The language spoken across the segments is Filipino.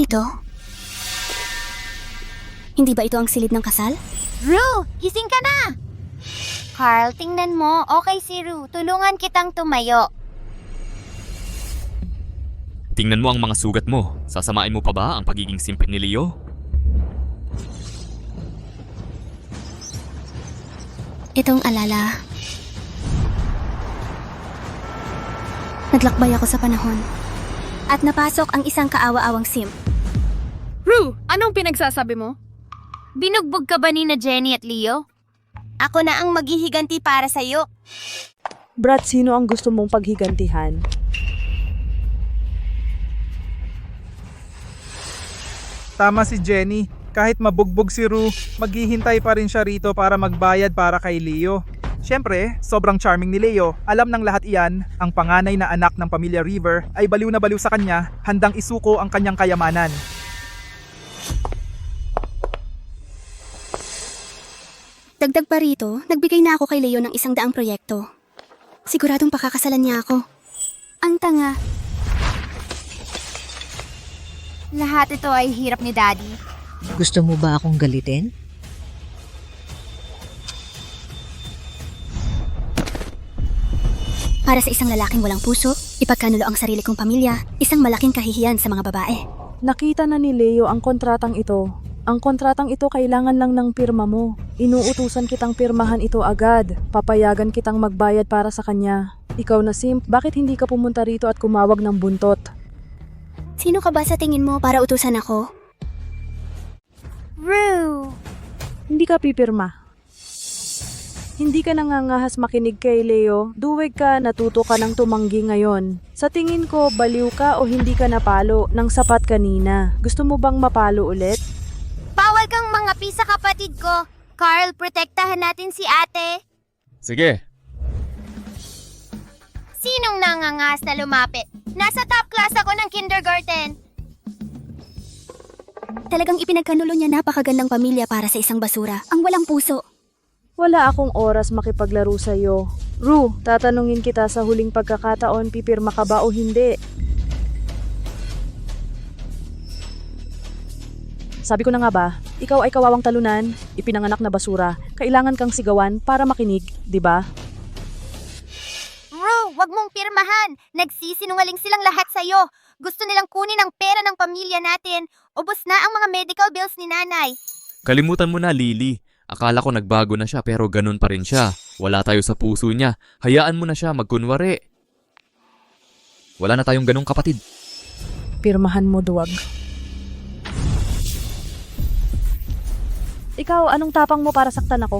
nito? Hindi ba ito ang silid ng kasal? Rue, gising ka na! Carl, tingnan mo. Okay si Rue. Tulungan kitang tumayo. Tingnan mo ang mga sugat mo. Sasamain mo pa ba ang pagiging simple ni Leo? Itong alala. Naglakbay ako sa panahon. At napasok ang isang kaawa-awang sim. Rue, anong pinagsasabi mo? Binugbog ka ba ni na Jenny at Leo? Ako na ang maghihiganti para sa'yo. Brat, sino ang gusto mong paghigantihan? Tama si Jenny. Kahit mabugbog si Rue, maghihintay pa rin siya rito para magbayad para kay Leo. Siyempre, sobrang charming ni Leo. Alam ng lahat iyan, ang panganay na anak ng pamilya River ay baliw na baliw sa kanya, handang isuko ang kanyang kayamanan. Dagdag pa rito, nagbigay na ako kay Leo ng 100 proyekto. Siguradong pakakasalan niya ako. Ang tanga. Lahat ito ay hirap ni Daddy. Gusto mo ba akong galitin? Para sa isang lalaking walang puso, ipagkanulo ang sarili kong pamilya, isang malaking kahihiyan sa mga babae. Nakita na ni Leo ang kontratang ito. Ang kontratang ito kailangan lang ng pirma mo. Inuutusan kitang pirmahan ito agad. Papayagan kitang magbayad para sa kanya. Ikaw na simp, bakit hindi ka pumunta rito at kumawag ng buntot? Sino ka ba sa tingin mo para utusan ako? Rue! Hindi ka pipirma. Hindi ka nangangahas makinig kay Leo. Duweg ka, natuto ka ng tumanggi ngayon. Sa tingin ko, baliw ka o hindi ka napalo ng sapat kanina. Gusto mo bang mapalo ulit? Bawal kang mangapi sa kapatid ko. Carl, protektahan natin si ate. Sige. Sinong nangangas na lumapit? Nasa top class ako ng kindergarten. Talagang ipinagkanulo niya napakagandang pamilya para sa isang basura, ang walang puso. Wala akong oras makipaglaro sa'yo. Rue, tatanungin kita sa huling pagkakataon, pipirma ka ba o hindi? Sabi ko na nga ba, ikaw ay kawawang talunan, ipinanganak na basura, kailangan kang sigawan para makinig, di ba? Rue, wag mong pirmahan. Nagsisinungaling silang lahat sa'yo. Gusto nilang kunin ang pera ng pamilya natin. Ubos na ang mga medical bills ni nanay. Kalimutan mo na, Lily. Akala ko nagbago na siya pero ganun pa rin siya. Wala tayo sa puso niya. Hayaan mo na siya magkunwari. Wala na tayong ganung kapatid. Pirmahan mo, duwag. Ikaw, anong tapang mo para saktan ako?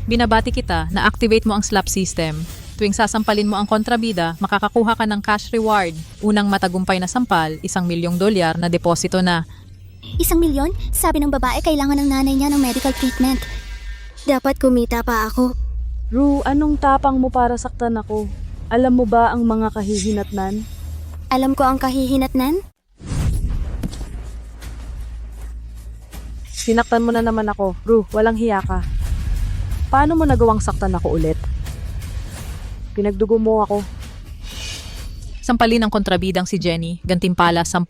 Binabati kita na activate mo ang slap system. Tuwing sasampalin mo ang kontrabida, makakakuha ka ng cash reward. Unang matagumpay na sampal, $1,000,000 na deposito na. 1,000,000? Sabi ng babae kailangan ng nanay niya ng medical treatment. Dapat kumita pa ako. Rue, anong tapang mo para saktan ako? Alam mo ba ang mga kahihinatnan? Alam ko ang kahihinatnan. Sinaktan mo na naman ako. Rue, walang hiya ka. Paano mo nagawang saktan ako ulit? Pinagdugo mo ako. Sampalin ang kontrabidang si Jenny, gantimpala $10,000.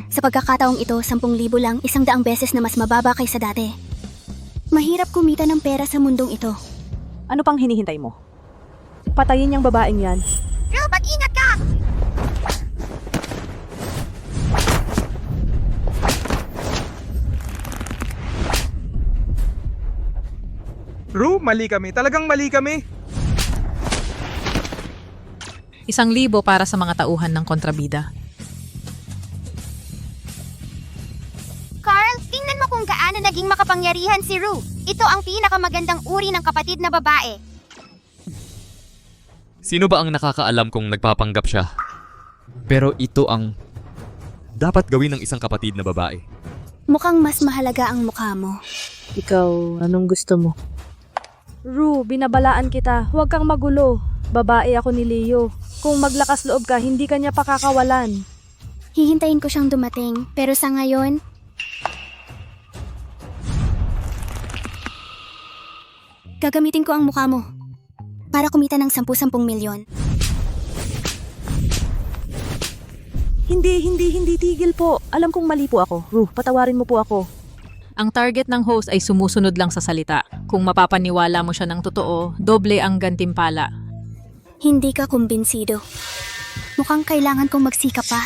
Sa pagkakataong ito, 10,000 lang, 100 beses na mas mababa kaysa dati. Mahirap kumita ng pera sa mundong ito. Ano pang hinihintay mo? Patayin niyang babaeng yan. Rue, mag-ingat ka! Rue, mali kami. Talagang mali kami. $1,000 para sa mga tauhan ng kontrabida. Carl, tingnan mo kung gaano naging makapangyarihan si Rue. Ito ang pinakamagandang uri ng kapatid na babae. Sino ba ang nakakaalam kung nagpapanggap siya? Pero ito ang dapat gawin ng isang kapatid na babae. Mukhang mas mahalaga ang mukha mo. Ikaw, anong gusto mo? Rue, binabalaan kita. Huwag kang magulo. Babae ako ni Leo. Kung maglakas loob ka, hindi ka niya pakakawalan. Hihintayin ko siyang dumating, pero sa ngayon, gagamitin ko ang mukha mo para kumita ng 10-10 milyon. Hindi, tigil po. Alam kong mali po ako. Ru, patawarin mo po ako. Ang target ng host ay sumusunod lang sa salita. Kung mapapaniwala mo siya ng totoo, doble ang gantimpala. Hindi ka kumbinsido. Mukhang kailangan kong magsikap pa.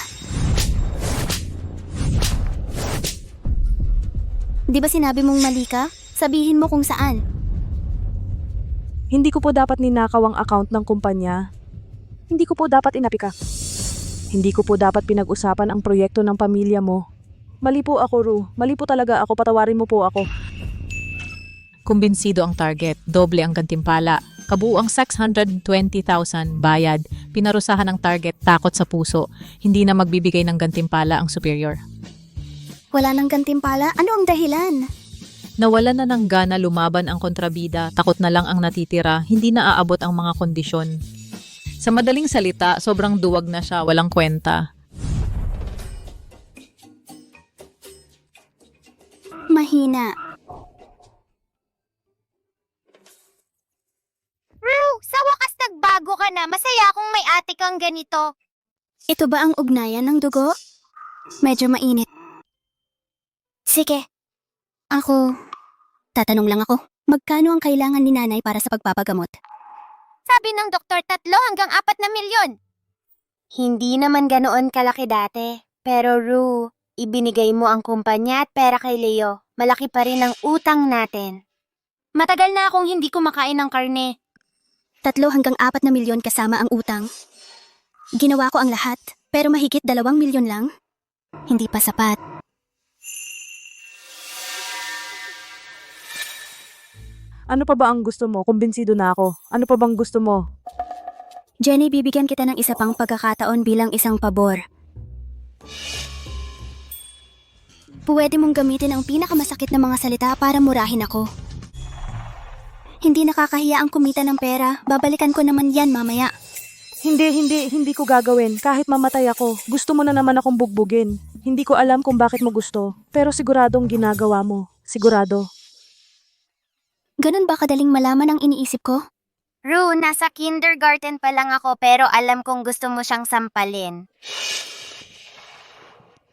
Di ba sinabi mong mali ka? Sabihin mo kung saan. Hindi ko po dapat ninakaw ang account ng kumpanya. Hindi ko po dapat inapi ka. Hindi ko po dapat pinag-usapan ang proyekto ng pamilya mo. Mali po ako, Ru. Mali po talaga ako. Patawarin mo po ako. Kumbinsido ang target, doble ang gantimpala. Kabuuang 620,000 bayad. Pinarusahan ang target, takot sa puso. Hindi na magbibigay ng gantimpala ang superior. Wala nang gantimpala? Ano ang dahilan? Nawalan na ng gana lumaban ang kontrabida, takot na lang ang natitira, hindi na aabot ang mga kondisyon. Sa madaling salita, sobrang duwag na siya, walang kwenta. Mahina. Ru, sa wakas nagbago ka na. Masaya akong may ate kang ganito. Ito ba ang ugnayan ng dugo? Medyo mainit. Sige. Tatanong lang ako. Magkano ang kailangan ni nanay para sa pagpapagamot? Sabi ng doktor 3 hanggang 4 na milyon. Hindi naman ganoon kalaki dati. Pero Ru, ibinigay mo ang kumpanya at pera kay Leo. Malaki pa rin ang utang natin. Matagal na akong hindi kumakain ng karne. 3 hanggang 4 na milyon kasama ang utang. Ginawa ko ang lahat, pero mahigit 2 milyon lang. Hindi pa sapat. Ano pa ba ang gusto mo? Kumbinsido na ako. Ano pa bang gusto mo? Jenny, bibigyan kita ng isa pang pagkakataon bilang isang pabor. Pwede mong gamitin ang pinakamasakit na mga salita para murahin ako. Hindi nakakahiya ang kumita ng pera. Babalikan ko naman yan mamaya. Hindi ko gagawin. Kahit mamatay ako, gusto mo na naman akong bugbugin. Hindi ko alam kung bakit mo gusto, pero siguradong ginagawa mo. Sigurado. Ganun ba kadaling malaman ang iniisip ko? Ru, nasa kindergarten pa lang ako pero alam kong gusto mo siyang sampalin.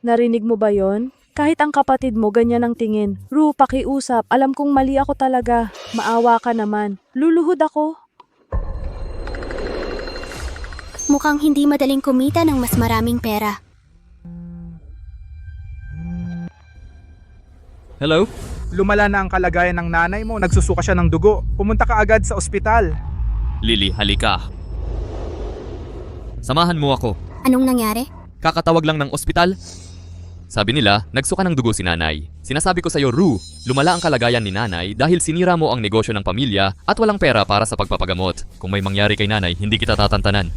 Narinig mo ba yon? Kahit ang kapatid mo ganyan ang tingin. Ru, pakiusap. Alam kong mali ako talaga. Maawa ka naman. Luluhod ako. Mukhang hindi madaling kumita ng mas maraming pera. Hello? Lumala na ang kalagayan ng nanay mo, nagsusuka siya ng dugo. Pumunta ka agad sa ospital. Lily, halika. Samahan mo ako. Anong nangyari? Kakatawag lang ng ospital. Sabi nila, nagsuka ng dugo si nanay. Sinasabi ko sa'yo, Ru, lumala ang kalagayan ni nanay dahil sinira mo ang negosyo ng pamilya at walang pera para sa pagpapagamot. Kung may mangyari kay nanay, hindi kita tatantanan.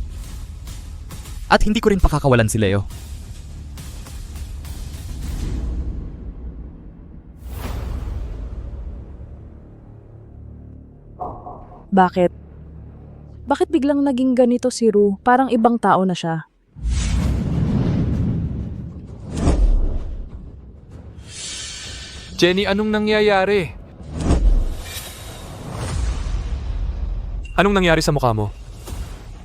At hindi ko rin pakakawalan si Leo. Bakit? Bakit biglang naging ganito si Ru? Parang ibang tao na siya. Jenny, anong nangyayari? Anong nangyari sa mukha mo?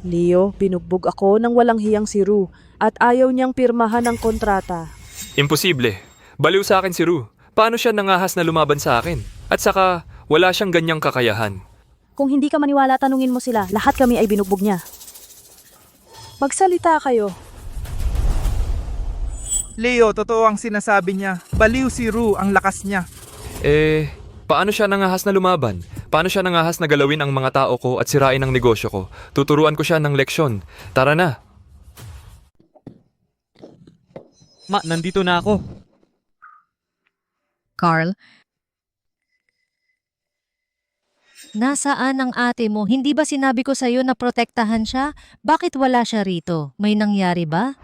Leo, binugbog ako nang walang hiyang si Ru at ayaw niyang pirmahan ang kontrata. Imposible. Baliw sa akin si Ru. Paano siya nangahas na lumaban sa akin? At saka, wala siyang ganyang kakayahan. Kung hindi ka maniwala, tanungin mo sila. Lahat kami ay binugbog niya. Magsalita kayo. Leo, totoo ang sinasabi niya. Baliw si Ru, ang lakas niya. Paano siya nangahas na lumaban? Paano siya nangahas na galawin ang mga tao ko at sirain ang negosyo ko? Tuturuan ko siya ng leksyon. Tara na. Ma, nandito na ako. Carl? Nasaan ang ate mo? Hindi ba sinabi ko sa'yo na protektahan siya? Bakit wala siya rito? May nangyari ba?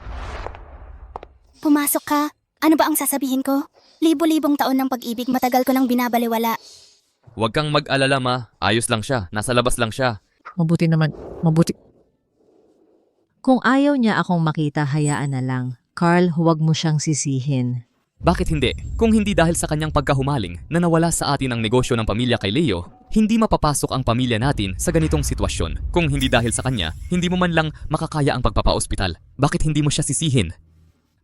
Pumasok ka. Ano ba ang sasabihin ko? Libo-libong taon ng pag-ibig, matagal ko nang binabaliwala. Huwag kang mag-alala, ma. Ayos lang siya. Nasa labas lang siya. Mabuti naman. Mabuti. Kung ayaw niya akong makita, hayaan na lang. Carl, huwag mo siyang sisihin. Bakit hindi? Kung hindi dahil sa kanyang pagkahumaling na nawala sa atin ang negosyo ng pamilya kay Leo, hindi mapapasok ang pamilya natin sa ganitong sitwasyon. Kung hindi dahil sa kanya, hindi mo man lang makakaya ang pagpapa-ospital. Bakit hindi mo siya sisihin?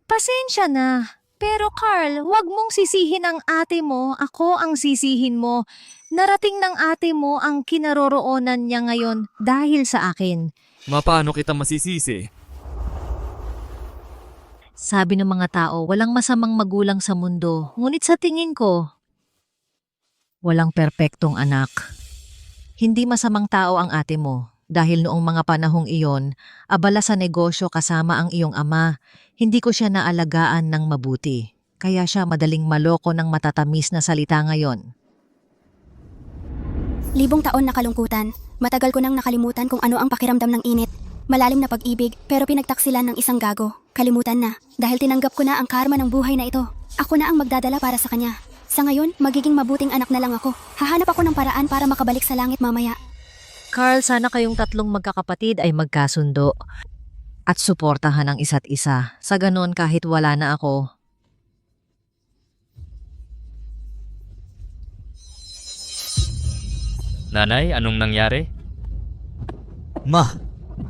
Pasensya na. Pero Carl, wag mong sisihin ang ate mo. Ako ang sisihin mo. Narating ng ate mo ang kinaroroonan niya ngayon dahil sa akin. Mapaano kita masisisi? Sabi ng mga tao, walang masamang magulang sa mundo. Ngunit sa tingin ko, walang perpektong anak. Hindi masamang tao ang ate mo. Dahil noong mga panahong iyon, abala sa negosyo kasama ang iyong ama, hindi ko siya naalagaan ng mabuti. Kaya siya madaling maloko ng matatamis na salita ngayon. Libong taon na kalungkutan. Matagal ko nang nakalimutan kung ano ang pakiramdam ng init. Malalim na pag-ibig, pero pinagtaksilan ng isang gago. Kalimutan na, dahil tinanggap ko na ang karma ng buhay na ito. Ako na ang magdadala para sa kanya. Sa ngayon, magiging mabuting anak na lang ako. Hahanap ako ng paraan para makabalik sa langit mamaya. Carl, sana kayong tatlong magkakapatid ay magkasundo at suportahan ang isa't isa. Sa ganon kahit wala na ako. Nanay, anong nangyari?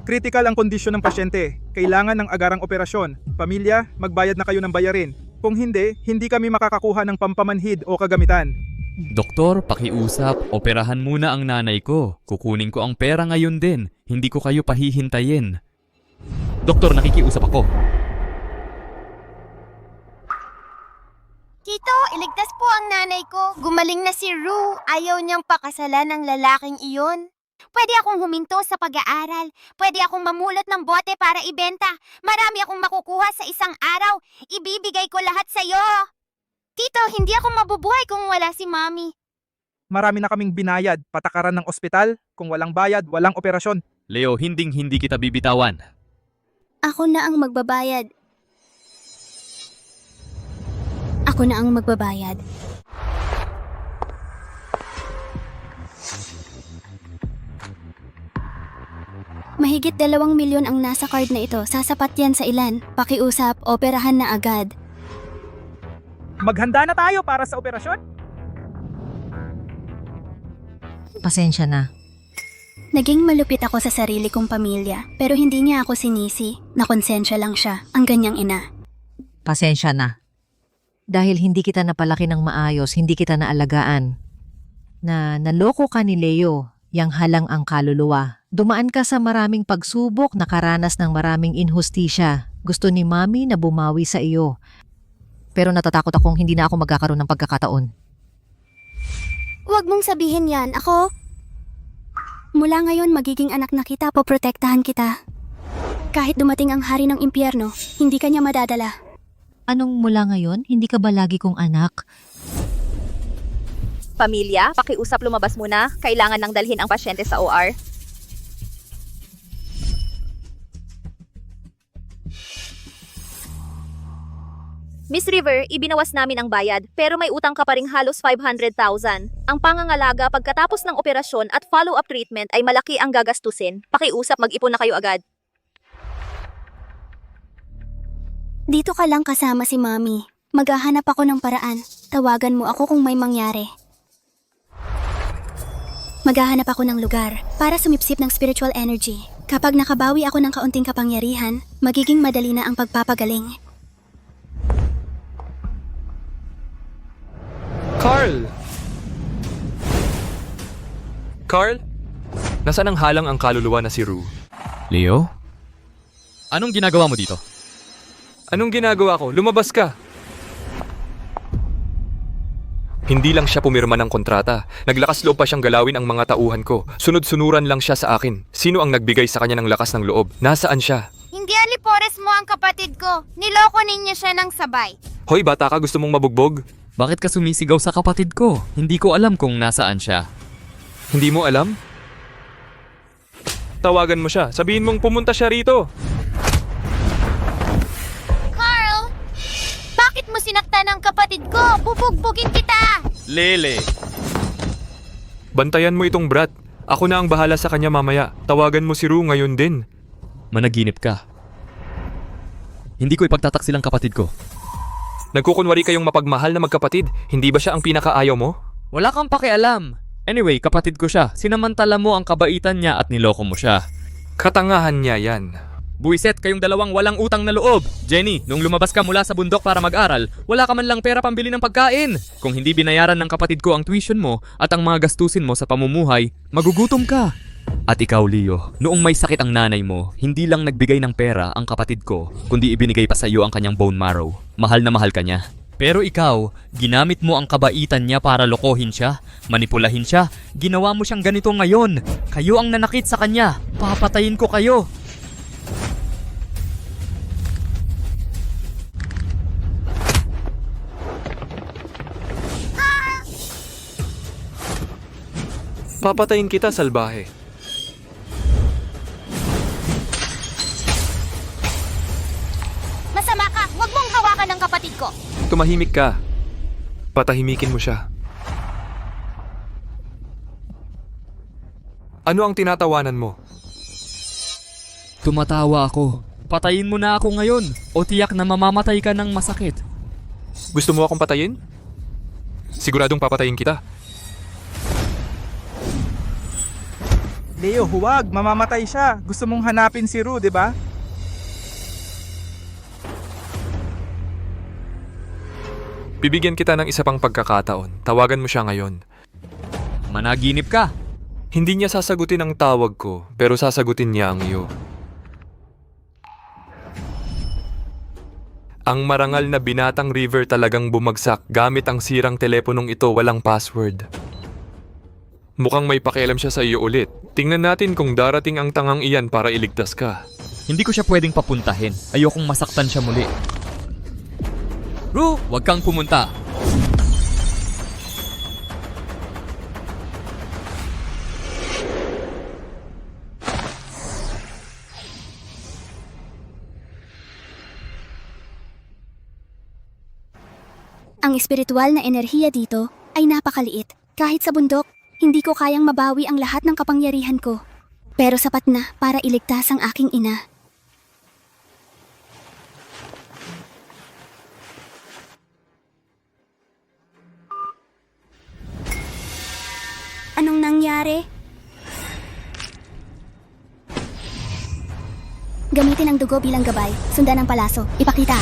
Critical ang kondisyon ng pasyente. Kailangan ng agarang operasyon. Pamilya, magbayad na kayo ng bayarin. Kung hindi, hindi kami makakakuha ng pampamanhid o kagamitan. Doktor, pakiusap, operahan muna ang nanay ko. Kukunin ko ang pera ngayon din. Hindi ko kayo pahihintayin. Doktor, nakikiusap ako. Tito, iligtas po ang nanay ko. Gumaling na si Rue. Ayaw niyang pakasalan ng lalaking iyon. Pwede akong huminto sa pag-aaral. Pwede akong mamulot ng bote para ibenta. Marami akong makukuha sa isang araw. Ibibigay ko lahat sa'yo. Tito, hindi ako mabubuhay kung wala si Mami. Marami na kaming binayad, patakaran ng ospital. Kung walang bayad, walang operasyon. Leo, hindi kita bibitawan. Ako na ang magbabayad. Ako na ang magbabayad. Mahigit 2 milyon ang nasa card na ito. Sasapat yan sa ilan. Pakiusap, operahan na agad. Maghanda na tayo para sa operasyon. Pasensya na. Naging malupit ako sa sarili kong pamilya, pero hindi niya ako sinisi. Nakonsensya lang siya, ang ganyang ina. Pasensya na. Dahil hindi kita napalaki ng maayos, hindi kita naalagaan. Naloko ka ni Leo, yang halang ang kaluluwa. Dumaan ka sa maraming pagsubok, nakaranas ng maraming inhustisya. Gusto ni Mami na bumawi sa iyo. Pero natatakot akong hindi na ako magkakaroon ng pagkakataon. Huwag mong sabihin yan, ako. Mula ngayon magiging anak na kita, poprotektahan kita. Kahit dumating ang hari ng impyerno, hindi ka niya madadala. Anong mula ngayon? Hindi ka ba lagi kong anak? Pamilya, pakiusap lumabas muna. Kailangan nang dalhin ang pasyente sa OR. Miss River, ibinawas namin ang bayad, pero may utang ka pa ring halos 500,000. Ang pangangalaga pagkatapos ng operasyon at follow-up treatment ay malaki ang gagastusin. Pakiusap, mag-ipon na kayo agad. Dito ka lang kasama si Mami. Maghahanap ako ng paraan. Tawagan mo ako kung may mangyari. Maghahanap ako ng lugar para sumipsip ng spiritual energy. Kapag nakabawi ako ng kaunting kapangyarihan, magiging madali na ang pagpapagaling. Carl! Carl? Nasaan ang halang ang kaluluwa na si Rue? Leo? Anong ginagawa mo dito? Anong ginagawa ko? Lumabas ka! Hindi lang siya pumirma ng kontrata. Naglakas loob pa siyang galawin ang mga tauhan ko. Sunod-sunuran lang siya sa akin. Sino ang nagbigay sa kanya ng lakas ng loob? Nasaan siya? Hindi alipores mo ang kapatid ko. Niloko ninyo siya ng sabay. Hoy, bata ka, gusto mong mabugbog? Bakit ka sumisigaw sa kapatid ko? Hindi ko alam kung nasaan siya. Hindi mo alam? Tawagan mo siya. Sabihin mong pumunta siya rito. Carl! Bakit mo sinaktan ang kapatid ko? Bubugbugin kita! Lele! Bantayan mo itong brat. Ako na ang bahala sa kanya mamaya. Tawagan mo si Rue ngayon din. Managinip ka. Hindi ko ipagtataksilang kapatid ko. Nagkukunwari kayong mapagmahal na magkapatid. Hindi ba siya ang pinakaayaw mo? Wala kang pakialam. Anyway, kapatid ko siya. Sinamantala mo ang kabaitan niya at niloko mo siya. Katangahan niya yan. Buwiset kayong dalawang walang utang na loob. Jenny, nung lumabas ka mula sa bundok para mag-aral, wala ka man lang pera pambili ng pagkain. Kung hindi binayaran ng kapatid ko ang tuition mo at ang mga gastusin mo sa pamumuhay, magugutom ka. At ikaw, Leo, noong may sakit ang nanay mo, hindi lang nagbigay ng pera ang kapatid ko, kundi ibinigay pa sa iyo ang kanyang bone marrow. Mahal na mahal ka niya. Pero ikaw, ginamit mo ang kabaitan niya para lokohin siya, manipulahin siya. Ginawa mo siyang ganito ngayon. Kayo ang nanakit sa kanya. Papatayin ko kayo. Papatayin kita, salbahe. Masama ka! Huwag mong hawakan ng kapatid ko! Tumahimik ka. Patahimikin mo siya. Ano ang tinatawanan mo? Tumatawa ako. Patayin mo na ako ngayon o tiyak na mamamatay ka ng masakit. Gusto mo akong patayin? Siguradong papatayin kita. Leo, huwag. Mamamatay siya. Gusto mong hanapin si Rue, di ba? Bibigyan kita ng isa pang pagkakataon. Tawagan mo siya ngayon. Managinip ka. Hindi niya sasagutin ang tawag ko, pero sasagutin niya ang iyo. Ang marangal na binatang River talagang bumagsak gamit ang sirang teleponong ito walang password. Mukhang may pakialam siya sa iyo ulit. Tingnan natin kung darating ang tangang iyan para iligtas ka. Hindi ko siya pwedeng papuntahin. Ayokong masaktan siya muli. Rue, huwag kang pumunta. Ang espiritual na enerhiya dito ay napakaliit. Kahit sa bundok, hindi ko kayang mabawi ang lahat ng kapangyarihan ko. Pero sapat na para iligtas ang aking ina. Anong nangyari? Gamitin ang dugo bilang gabay. Sundan ang palaso. Ipakita.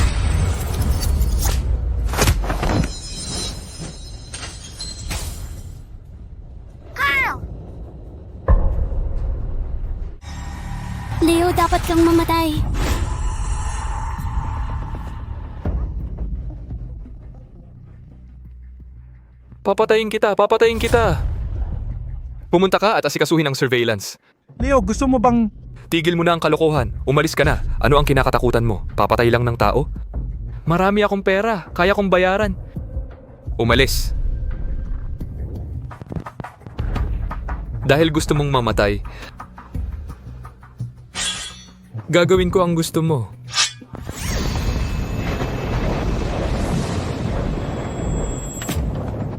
Leo, dapat kang mamatay. Papatayin kita, papatayin kita! Pumunta ka at asikasuhin ang surveillance. Leo, gusto mo bang... Tigil mo na ang kalokohan. Umalis ka na. Ano ang kinakatakutan mo? Papatay lang ng tao? Marami akong pera. Kaya kong bayaran. Umalis. Dahil gusto mong mamatay, gagawin ko ang gusto mo.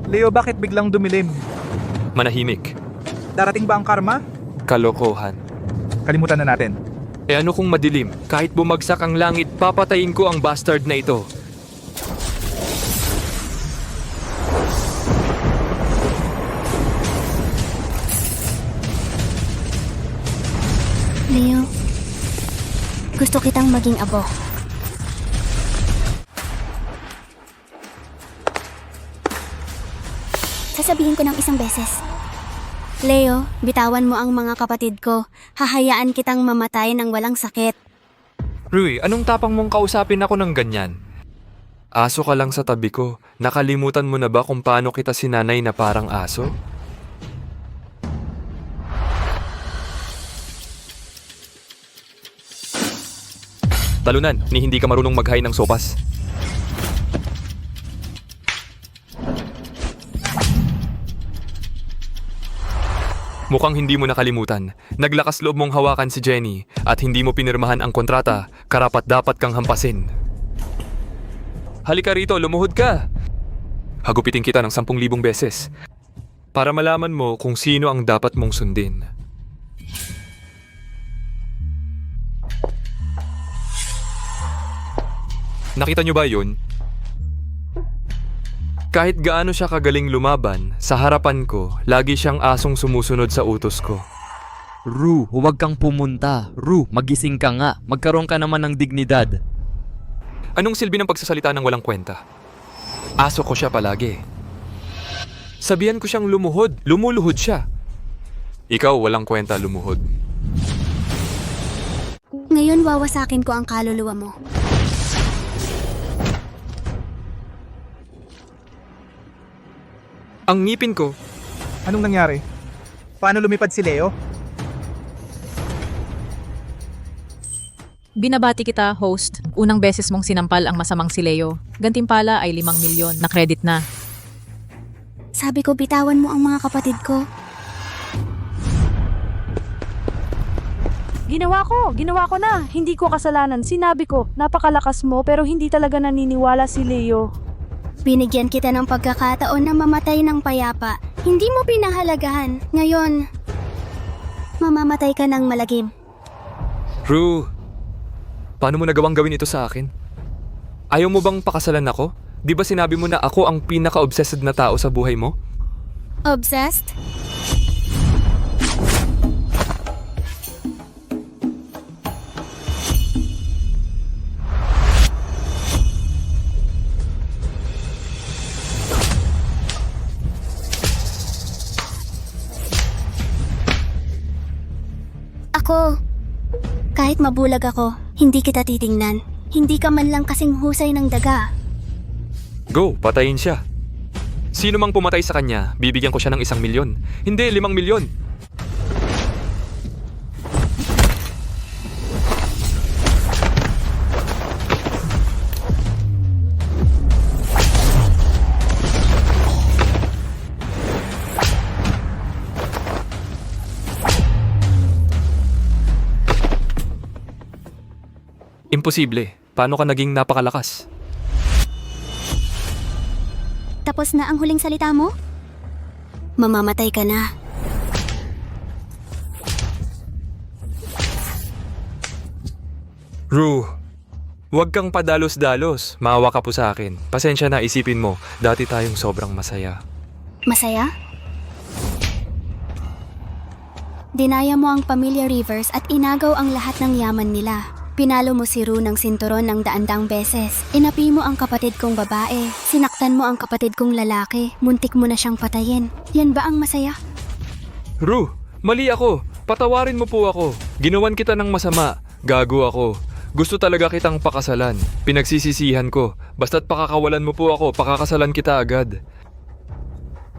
Leo, bakit biglang dumilim? Manahimik. Darating ba ang karma? Kalokohan. Kalimutan na natin. E ano kung madilim? Kahit bumagsak ang langit, papatayin ko ang bastard na ito. Leo, gusto kitang maging abo. Sasabihin ko ng isang beses. Leo, bitawan mo ang mga kapatid ko. Hahayaan kitang mamatay ng walang sakit. Rui, anong tapang mong kausapin ako ng ganyan? Aso ka lang sa tabi ko. Nakalimutan mo na ba kung paano kita sinanay na parang aso? Talunan, ni hindi ka marunong maghain ng sopas. Mukhang hindi mo nakalimutan. Naglakas loob mong hawakan si Jenny at hindi mo pinirmahan ang kontrata, karapat dapat kang hampasin. Halika rito, lumuhod ka! Hagupitin kita ng 10,000 beses para malaman mo kung sino ang dapat mong sundin. Nakita nyo ba yun? Kahit gaano siya kagaling lumaban, sa harapan ko, lagi siyang asong sumusunod sa utos ko. Ru, huwag kang pumunta. Ru, magising ka nga. Magkaroon ka naman ng dignidad. Anong silbi ng pagsasalita ng walang kwenta? Aso ko siya palagi. Sabihan ko siyang lumuhod. Lumuluhod siya. Ikaw walang kwenta lumuhod. Ngayon wawasakin ko ang kaluluwa mo. Ang ngipin ko, Anong nangyari? Paano lumipad si Leo? Binabati kita, host. Unang beses mong sinampal ang masamang si Leo. Gantimpala ay 5 milyon na credit na. Sabi ko bitawan mo ang mga kapatid ko. Ginawa ko na. Hindi ko kasalanan. Sinabi ko, napakalakas mo pero hindi talaga naniniwala si Leo. Binigyan kita ng pagkakataon na mamatay ng payapa. Hindi mo pinahalagahan. Ngayon, mamamatay ka ng malagim. Ru, paano mo nagawang gawin ito sa akin? Ayaw mo bang pakasalan ako? Di ba sinabi mo na ako ang pinaka-obsessed na tao sa buhay mo? Obsessed? Ako, kahit mabulag ako, hindi kita titingnan. Hindi ka man lang kasing husay ng daga. Go, patayin siya. Sino mang pumatay sa kanya, bibigyan ko siya ng 1 milyon. Hindi, 5 milyon. Imposible. Paano ka naging napakalakas? Tapos na ang huling salita mo? Mamamatay ka na. Ru, huwag kang padalos-dalos. Maawa ka po sa akin. Pasensya na, isipin mo. Dati tayong sobrang masaya. Masaya? Dinaya mo ang pamilya Rivers at inagaw ang lahat ng yaman nila. Pinalo mo si Ru ng sinturon ng daan-daang beses. Inapi mo ang kapatid kong babae. Sinaktan mo ang kapatid kong lalaki. Muntik mo na siyang patayin. Yan ba ang masaya? Ru, mali ako. Patawarin mo po ako. Ginawan kita ng masama. Gago ako. Gusto talaga kitang pakasalan. Pinagsisisihan ko. Basta't pakakawalan mo po ako, pakakasalan kita agad.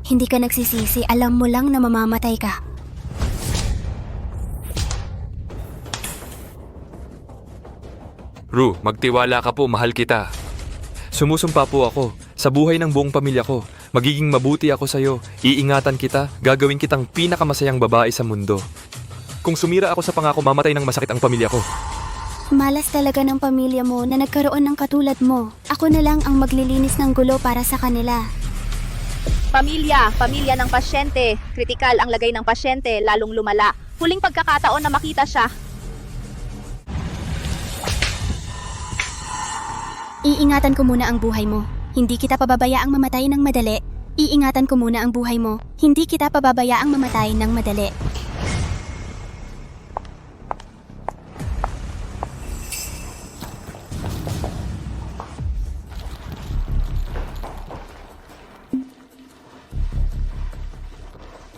Hindi ka nagsisisi. Alam mo lang na mamamatay ka. Ru, magtiwala ka po, mahal kita. Sumusumpa po ako sa buhay ng buong pamilya ko. Magiging mabuti ako sa'yo. Iingatan kita, gagawin kitang pinakamasayang babae sa mundo. Kung sumira ako sa pangako, mamatay ng masakit ang pamilya ko. Malas talaga ng pamilya mo na nagkaroon ng katulad mo. Ako na lang ang maglilinis ng gulo para sa kanila. Pamilya ng pasyente. Kritikal ang lagay ng pasyente, lalong lumala. Huling pagkakataon na makita siya. Iingatan ko muna ang buhay mo. Hindi kita pababayaang mamatay ng madali. Iingatan ko muna ang buhay mo. Hindi kita pababayaang mamatay ng madali.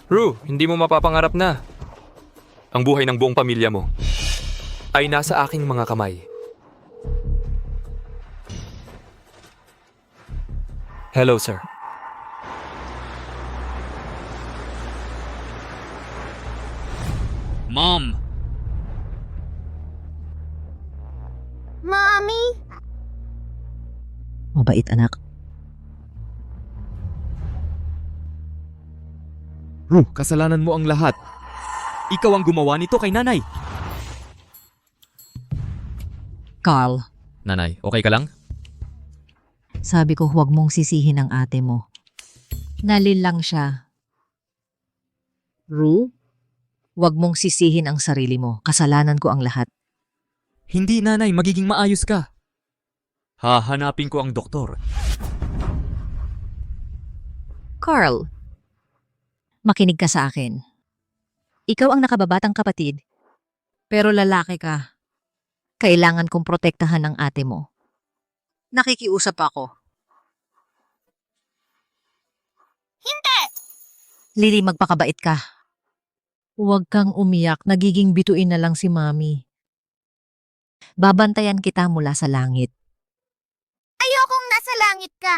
Ru, hindi mo mapapangarap na. Ang buhay ng buong pamilya mo ay nasa aking mga kamay. Hello, sir. Mom! Mommy? Mabait, anak. Ru, kasalanan mo ang lahat. Ikaw ang gumawa nito kay nanay. Carl, Nanay, okay ka lang? sabi ko huwag mong sisihin ang ate mo. Nalilang siya. Ru? Huwag mong sisihin ang sarili mo. Kasalanan ko ang lahat. Hindi, nanay, magiging maayos ka. Hahanapin ko ang doktor. Carl, makinig ka sa akin. Ikaw ang nakababatang kapatid, pero lalaki ka. Kailangan kong protektahan ang ate mo. Nakikiusap ako. Hindi! Lily, magpakabait ka. Huwag kang umiyak, nagiging bituin na lang si Mami. Babantayan kita mula sa langit. Ayokong nasa langit ka.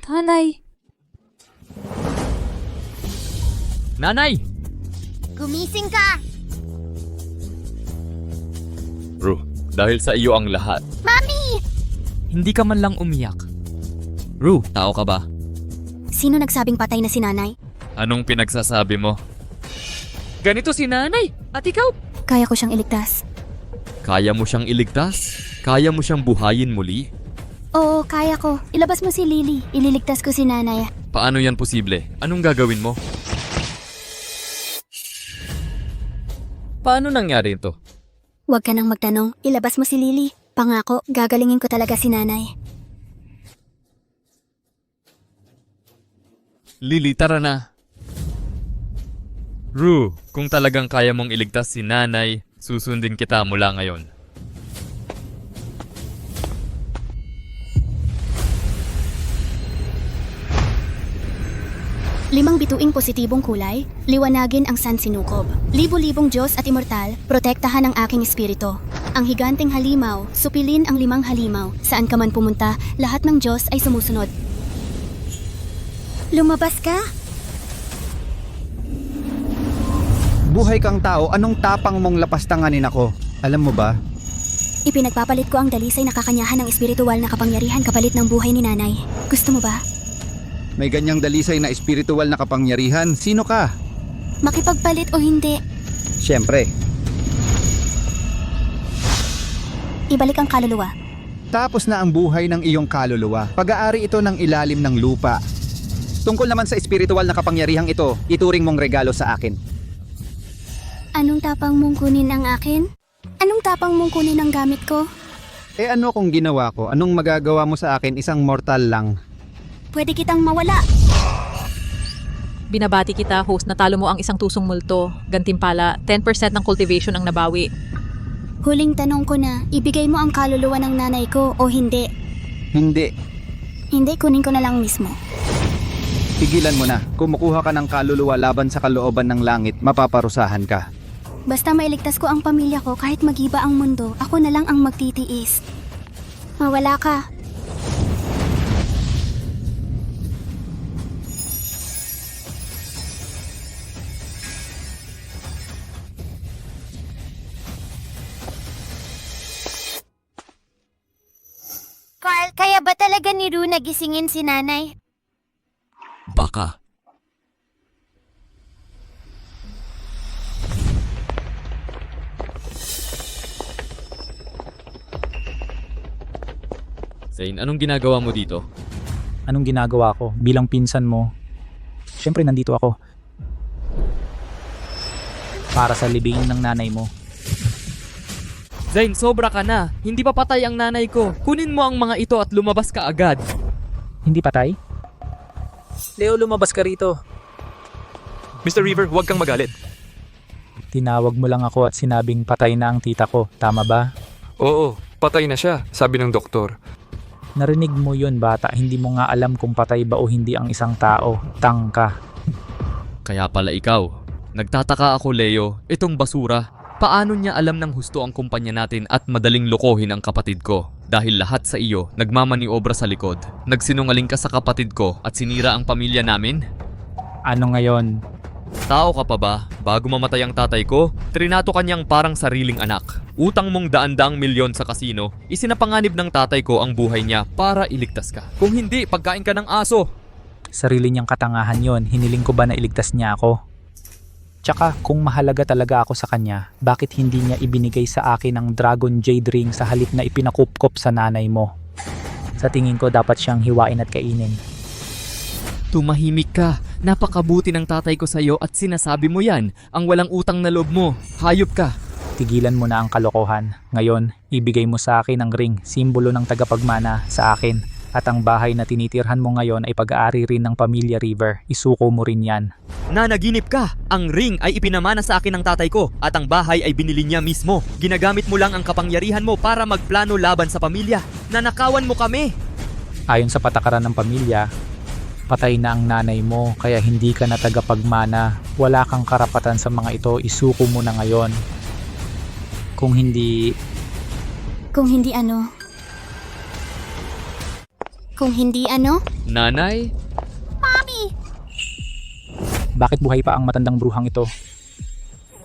Tanay, Nanay! Gumising ka! Ru, dahil sa iyo ang lahat. Mami! Hindi ka man lang umiyak. Ru, tao ka ba? Sino nagsabing patay na si nanay? Anong pinagsasabi mo? Ganito si nanay, at ikaw? Kaya ko siyang iligtas. Kaya mo siyang iligtas? Kaya mo siyang buhayin muli? Oo, kaya ko. Ilabas mo si Lily. Ililigtas ko si nanay. Paano yan posible? Anong gagawin mo? Paano nangyari ito? Huwag ka nang magtanong. Ilabas mo si Lily. Pangako, gagalingin ko talaga si nanay. Lily, tara na. Ru, kung talagang kaya mong iligtas si nanay, susundin kita mula ngayon. Limang bituing positibong kulay, liwanagin ang sansinukob. Libo-libong Diyos at immortal, protektahan ang aking espiritu. Ang higanting halimaw, supilin ang 5 halimaw. Saan ka man pumunta, lahat ng Diyos ay sumusunod. Lumabas ka? Buhay kang tao, anong tapang mong lapastanganin ako? Alam mo ba? Ipinagpapalit ko ang dalisay na kakanyahan ng espiritual na kapangyarihan kapalit ng buhay ni nanay. Gusto mo ba? May ganyang dalisay na espiritual na kapangyarihan. Sino ka? Makipagpalit o hindi, Siyempre. ibalik ang kaluluwa. Tapos na ang buhay ng iyong kaluluwa. Pag-aari ito ng ilalim ng lupa. Tungkol naman sa espiritual na kapangyarihang ito, ituring mong regalo sa akin. Anong tapang mong kunin ang akin? Anong tapang mong kunin ang gamit ko? Eh ano kung ginawa ko? Anong magagawa mo sa akin? Isang mortal lang. Pwede kitang mawala. Binabati kita, host, natalo mo ang isang tusong multo. Gantimpala, 10% ng cultivation ang nabawi. Huling tanong ko na, ibigay mo ang kaluluwa ng nanay ko o hindi? Hindi. Hindi, kunin ko na lang mismo. Tigilan mo na. Kumukuha ka ng kaluluwa laban sa kalooban ng langit, mapaparusahan ka. Basta mailigtas ko ang pamilya ko kahit magiba ang mundo, ako na lang ang magtitiis. Mawala ka. Carl, kaya ba talaga ni Ru nagisingin si nanay? Baka. Zane, anong ginagawa mo dito? Anong ginagawa ko bilang pinsan mo? Siyempre nandito ako. Para sa libingin ng nanay mo. Zane, sobra ka na. Hindi pa patay ang nanay ko. Kunin mo ang mga ito at lumabas ka agad. Hindi patay? Leo, lumabas ka rito. Mr. River, huwag kang magalit. Tinawag mo lang ako at sinabing patay na ang tita ko. Tama ba? Oo, patay na siya, sabi ng doktor. Narinig mo yun, bata. Hindi mo nga alam kung patay ba o hindi ang isang tao. Tangka. Kaya pala ikaw. Nagtataka ako, Leo. Itong basura. Paano niya alam ng husto ang kumpanya natin at madaling lokohin ang kapatid ko? Dahil lahat sa iyo, nagmamaniobra sa likod. Nagsinungaling ka sa kapatid ko at sinira ang pamilya namin? Ano ngayon? Tao ka pa ba? Bago mamatay ang tatay ko, trinato kanyang parang sariling anak. Utang mong daan-daang milyon sa kasino, isinapanganib ng tatay ko ang buhay niya para iligtas ka. Kung hindi, pagkain ka ng aso. Sarili niyang katangahan yon. Hiniling ko ba na iligtas niya ako? Tsaka kung mahalaga talaga ako sa kanya, bakit hindi niya ibinigay sa akin ang Dragon Jade Ring sa halip na ipinakupkop sa nanay mo? Sa tingin ko dapat siyang hiwain at kainin. Tumahimik ka. Napakabuti ng tatay ko sa'yo at sinasabi mo yan. Ang walang utang na loob mo. Hayop ka. Tigilan mo na ang kalokohan. Ngayon, ibigay mo sa akin ang ring, simbolo ng tagapagmana sa akin. At ang bahay na tinitirhan mo ngayon ay pag-aari rin ng pamilya River. Isuko mo rin yan. Nanaginip ka! Ang ring ay ipinamana sa akin ng tatay ko at ang bahay ay binili niya mismo. Ginagamit mo lang ang kapangyarihan mo para magplano laban sa pamilya. Nanakawan mo kami! Ayon sa patakaran ng pamilya, patay na ang nanay mo kaya hindi ka na tagapagmana. Wala kang karapatan sa mga ito, isuko mo na ngayon. Kung hindi, Kung hindi ano? Kung hindi ano? Nanay? bakit buhay pa ang matandang bruhang ito?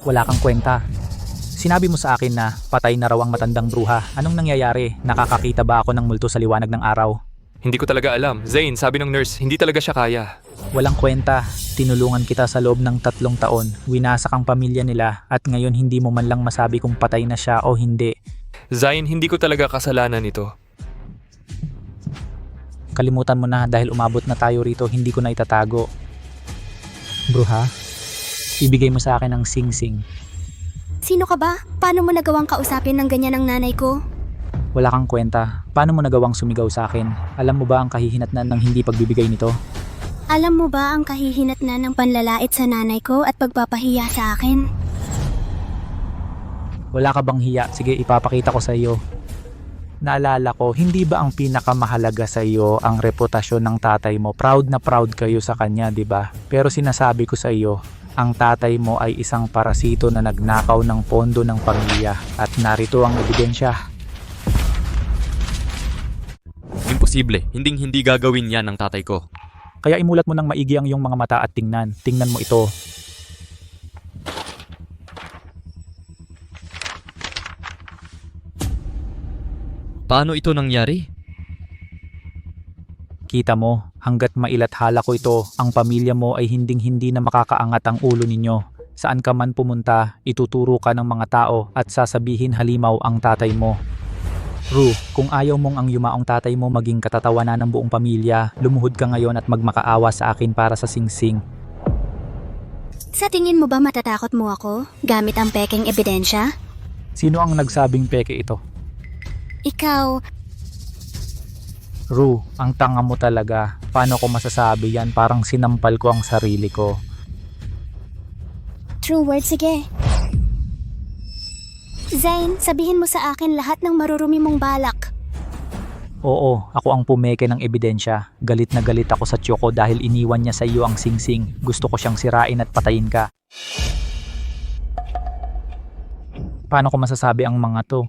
Wala kang kwenta. Sinabi mo sa akin na patay na raw ang matandang bruha. Anong nangyayari? Nakakakita ba ako ng multo sa liwanag ng araw? Hindi ko talaga alam. Zane, sabi ng nurse, hindi talaga siya kaya. Walang kwenta. Tinulungan kita sa loob ng 3 taon. Winasak ang pamilya nila at ngayon hindi mo man lang masabi kung patay na siya o hindi. Zane, hindi ko talaga kasalanan ito. Kalimutan mo na dahil umabot na tayo rito, hindi ko na itatago. Bruha, ibigay mo sa akin ang sing-sing. Sino ka ba? Paano mo nagawang kausapin ng ganyan ang nanay ko? Wala kang kwenta. Paano mo nagawang sumigaw sa akin? Alam mo ba ang kahihinatnan ng hindi pagbibigay nito? Alam mo ba ang kahihinatnan ng panlalait sa nanay ko at pagpapahiya sa akin? Wala ka bang hiya? Sige, ipapakita ko sa iyo. Naalala ko, hindi ba ang pinakamahalaga sa iyo ang reputasyon ng tatay mo? Proud na proud kayo sa kanya, di ba? Pero sinasabi ko sa iyo, ang tatay mo ay isang parasito na nagnakaw ng pondo ng pamilya at narito ang ebidensya. Imposible. Hindi gagawin yan ng tatay ko. Kaya imulat mo ng maigi ang iyong mga mata at tingnan. Tingnan mo ito. Paano ito nangyari? Kita mo, hanggat mailathala ko ito, ang pamilya mo ay hinding-hindi na makakaangat ang ulo ninyo. Saan ka man pumunta, ituturo ka ng mga tao at sasabihin halimaw ang tatay mo. Ru, kung ayaw mong ang yumaong tatay mo maging katatawanan ng buong pamilya, lumuhod ka ngayon at magmakaawa sa akin para sa singsing. Sa tingin mo ba matatakot mo ako gamit ang peking ebidensya? Sino ang nagsabing peke ito? Ikaw, Ru, ang tanga mo talaga. Paano ko masasabi yan? Parang sinampal ko ang sarili ko. true word, sige. Zane, sabihin mo sa akin lahat ng marurumi mong balak. Oo, ako ang pumeke ng ebidensya. Galit na galit ako sa Choco dahil iniwan niya sa iyo ang singsing. Gusto ko siyang sirain at patayin ka. Paano ko masasabi ang mga to?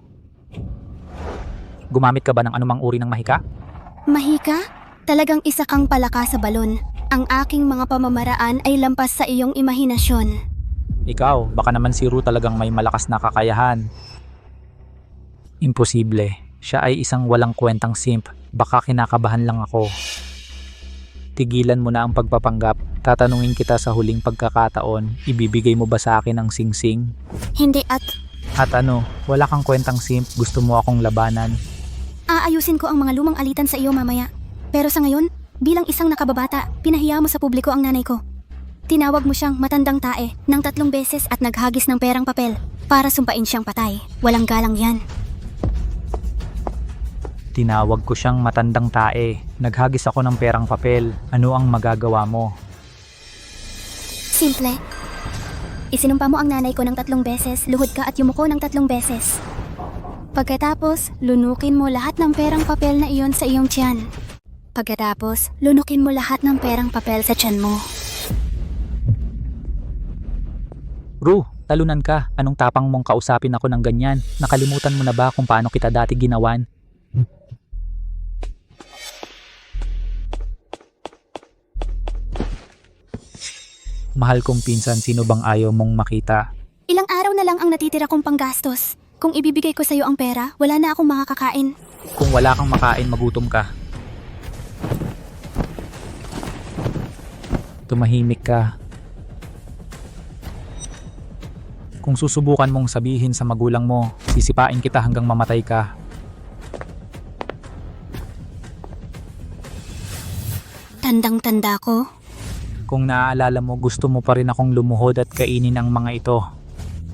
Gumamit ka ba ng anumang uri ng mahika? Mahika? Talagang isa kang palaka sa balon. Ang aking mga pamamaraan ay lampas sa iyong imahinasyon. Ikaw, baka naman si Ru talagang may malakas na kakayahan. Imposible. Siya ay isang walang kwentang simp. Baka kinakabahan lang ako. Tigilan mo na ang pagpapanggap. Tatanungin kita sa huling pagkakataon, ibibigay mo ba sa akin ang singsing? Hindi at At ano, wala kang kwentang simp, gusto mo akong labanan? aayusin ko ang mga lumang alitan sa iyo mamaya. Pero sa ngayon, bilang isang nakababata, pinahiya mo sa publiko ang nanay ko. Tinawag mo siyang matandang tae ng 3 beses at naghagis ng perang papel para sumpain siyang patay. Walang galang yan. Tinawag ko siyang matandang tae. Naghagis ako ng perang papel. Ano ang magagawa mo? Simple. Isinumpa mo ang nanay ko ng 3 beses, luhod ka at yumuko ng 3 beses. Pagkatapos, lunukin mo lahat ng perang papel na iyon sa iyong tiyan. Pagkatapos, lunukin mo lahat ng perang papel sa tiyan mo. Ru, talunan ka. Anong tapang mong kausapin ako ng ganyan? Nakalimutan mo na ba kung paano kita dati ginawan? Mahal kong pinsan, sino bang ayaw mong makita? Ilang araw na lang ang natitira kong panggastos. Kung ibibigay ko sa iyo ang pera, wala na akong makakakain. Kung wala kang makain, magutom ka. Tumahimik ka. Kung susubukan mong sabihin sa magulang mo, sisipain kita hanggang mamatay ka. Tandang-tanda ko. Kung naaalala mo, gusto mo pa rin akong lumuhod at kainin ang mga ito.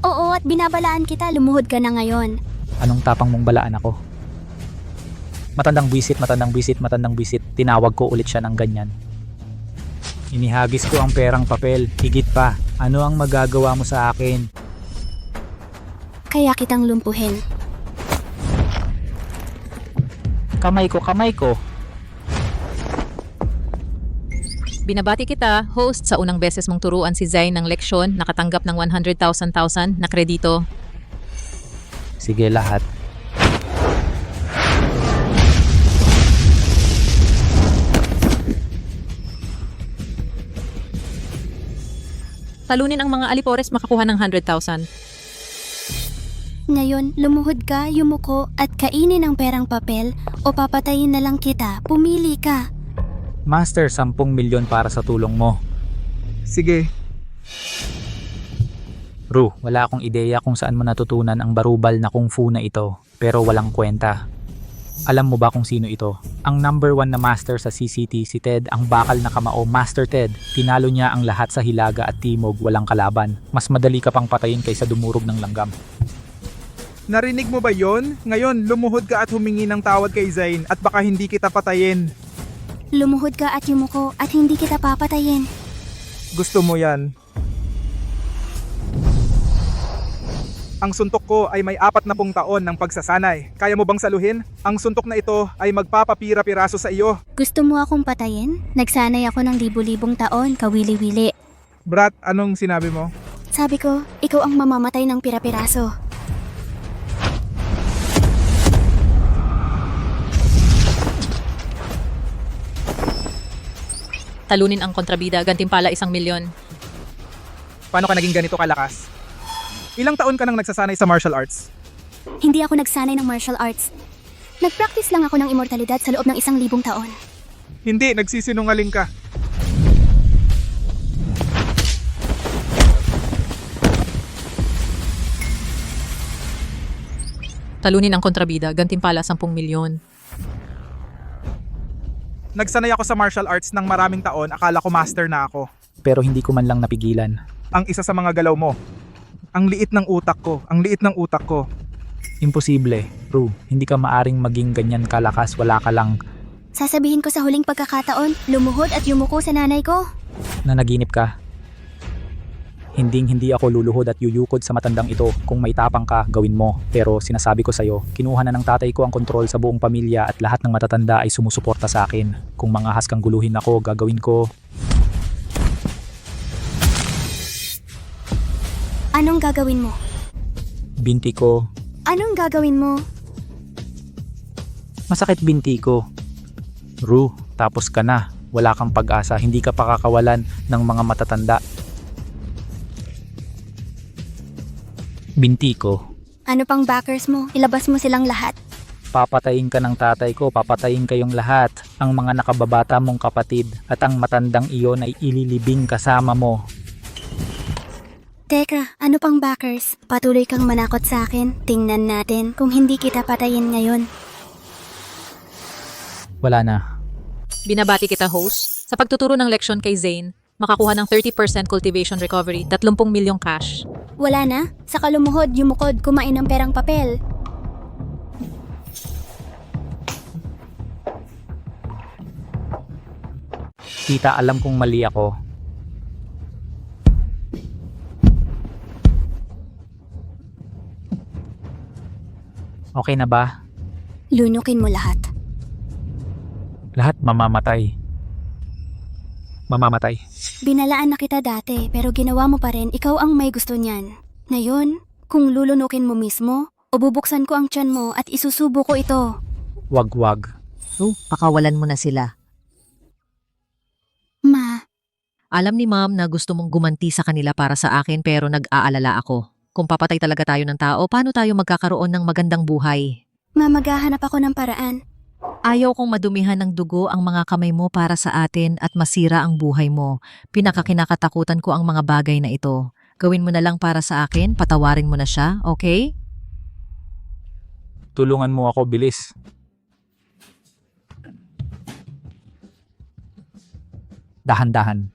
Oo, at binabalaan kita, lumuhod ka na ngayon. Anong tapang mong balaan ako? Matandang bisit, matandang bisit, matandang bisit. Tinawag ko ulit siya ng ganyan. Inihagis ko ang perang papel. Higit pa. Ano ang magagawa mo sa akin? Kaya kitang lumpuhin. Kamay ko, kamay ko. Binabati kita, host, sa unang beses mong turuan si Zain ng leksyon, nakatanggap ng 100,000 na kredito. Sige, lahat. Talunin ang mga alipores makakuha ng 100,000. Ngayon, lumuhod ka, yumuko at kainin ang perang papel o papatayin na lang kita. Pumili ka. Master, 10 milyon para sa tulong mo. Sige, Ru, wala akong ideya kung saan mo natutunan ang barubal na kung fu na ito, pero walang kwenta. Alam mo ba kung sino ito? Ang number 1 na master sa CCT, si Ted, ang bakal na kamao, Master Ted. Tinalo niya ang lahat sa hilaga at timog, walang kalaban. Mas madali ka pang patayin kaysa dumurog ng langgam. narinig mo ba yon? Ngayon, lumuhod ka at humingi ng tawad kay Zain at baka hindi kita patayin. Lumuhod ka at yumuko at hindi kita papatayin. Gusto mo yan? Ang suntok ko ay may 40 taon ng pagsasanay. Kaya mo bang saluhin? Ang suntok na ito ay magpapapira-piraso sa iyo. Gusto mo akong patayin? Nagsanay ako ng libu-libong taon, kawili-wili. Brat, anong sinabi mo? Sabi ko, ikaw ang mamamatay ng pira-piraso. Talunin ang kontrabida, gantimpala 1 milyon. Paano ka naging ganito kalakas? Ilang taon ka nang nagsasanay sa martial arts? Hindi ako nagsanay ng martial arts. Nag-practice lang ako ng immortalidad sa loob ng 1,000 taon. Hindi, nagsisinungaling ka. Talunin ang kontrabida, gantimpala 10 milyon. Nagsanay ako sa martial arts ng maraming taon, akala ko master na ako. Pero hindi ko man lang napigilan. Ang isa sa mga galaw mo. Ang liit ng utak ko, ang liit ng utak ko. Imposible, Ru. Hindi ka maaring maging ganyan kalakas, wala ka lang. Sasabihin ko sa huling pagkakataon, lumuhod at yumuko sa nanay ko. Nanaginip ka. Hindi ako luluhod at yuyukod sa matandang ito. Kung may tapang ka, gawin mo. Pero sinasabi ko sa'yo, kinuha na ng tatay ko ang kontrol sa buong pamilya at lahat ng matatanda ay sumusuporta sa akin. Kung mangahas kang guluhin ako, gagawin ko. Anong gagawin mo? Binti ko. Anong gagawin mo? Masakit binti ko. Ru, tapos ka na. Wala kang pag-asa. Hindi ka pakakawalan ng mga matatanda. Binti ko. Ano pang backers mo? Ilabas mo silang lahat. Papatayin ka ng tatay ko, papatayin kayong lahat. Ang mga nakababata mong kapatid at ang matandang iyon ay ililibing kasama mo. Teka, ano pang backers? Patuloy kang manakot sa akin. Tingnan natin kung hindi kita patayin ngayon. Wala na. Binabati kita, host. Sa pagtuturo ng leksyon kay Zain, makakuha ng 30% cultivation recovery, 30 milyong cash. Wala na? Sa kalumuhod, yumukod, kumain ng perang papel. Tita, alam kong mali ako. Okay na ba? Lunukin mo lahat. Lahat mamamatay. Mamamatay. Binalaan na kita dati, pero ginawa mo pa rin, ikaw ang may gusto niyan. Ngayon, kung lulunukin mo mismo, o bubuksan ko ang tiyan mo at isusubo ko ito. Wag. Pakawalan mo na sila. Ma, Alam ni ma'am na gusto mong gumanti sa kanila para sa akin pero nag-aalala ako. Kung papatay talaga tayo ng tao, paano tayo magkakaroon ng magandang buhay? maghahanap ako ng paraan. Ayaw kong madumihan ng dugo ang mga kamay mo para sa atin at masira ang buhay mo. Pinakakinakatakutan ko ang mga bagay na ito. Gawin mo na lang para sa akin, patawarin mo na siya, okay? Tulungan mo ako, bilis. Dahan-dahan.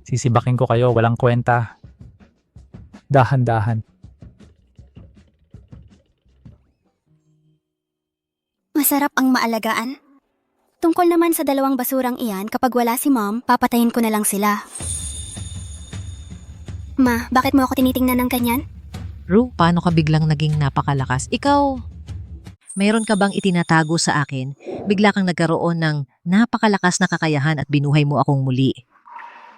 Sisibakin ko kayo, walang kwenta. Dahan-dahan. Masarap ang maalagaan. Tungkol naman sa dalawang basurang iyan, kapag wala si Mom, papatayin ko na lang sila. Ma, bakit mo ako tinitingnan ng ganyan? Ru, paano ka biglang naging napakalakas? Ikaw, mayroon ka bang itinatago sa akin? Bigla kang nagkaroon ng napakalakas na kakayahan at binuhay mo akong muli.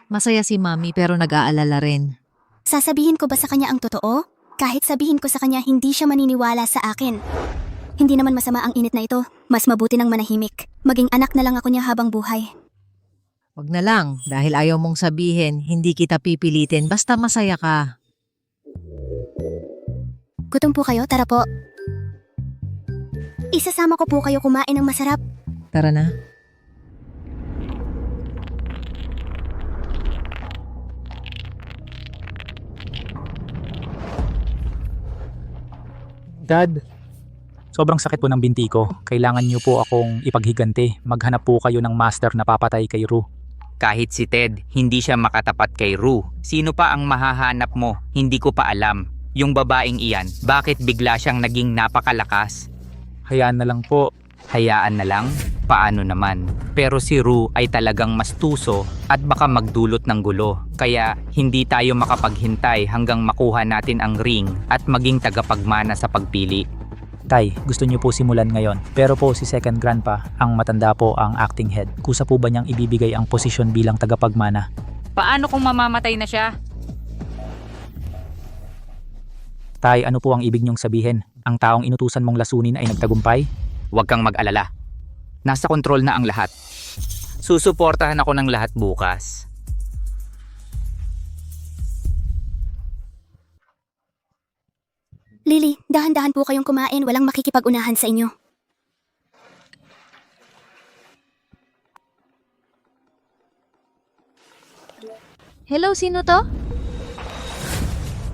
Masaya si Mami pero nag-aalala rin. Sasabihin ko ba sa kanya ang totoo? Kahit sabihin ko sa kanya, hindi siya maniniwala sa akin. Hindi naman masama ang init na ito. Mas mabuti ng manahimik. Maging anak na lang ako niya habang buhay. Wag na lang, dahil ayaw mong sabihin, hindi kita pipilitin, basta masaya ka. Gutom po kayo? Tara po. Isasama ko po kayo kumain ng masarap. Tara na. Dad, sobrang sakit po ng binti ko. Kailangan niyo po akong ipaghiganti. Maghanap po kayo ng master na papatay kay Ru. Kahit si Ted, hindi siya makatapat kay Ru. Sino pa ang mahahanap mo? Hindi ko pa alam. Yung babaeng iyan, bakit bigla siyang naging napakalakas? Hayaan na lang po. Hayaan na lang? Paano naman? Pero si Ru ay talagang mastuso at baka magdulot ng gulo. Kaya hindi tayo makapaghintay hanggang makuha natin ang ring at maging tagapagmana sa pagpili. Tay, gusto niyo po simulan ngayon. Pero po si second grandpa, ang matanda po ang acting head. Kusa po ba niyang ibibigay ang posisyon bilang tagapagmana? Paano kung mamamatay na siya? Tay, ano po ang ibig niyong sabihin? Ang taong inutusan mong lasunin ay nagtagumpay? Huwag kang mag-alala. Nasa kontrol na ang lahat. Susuportahan ako ng lahat bukas. Lily, dahan-dahan po kayong kumain. Walang makikipag-unahan sa inyo. Hello, sino to?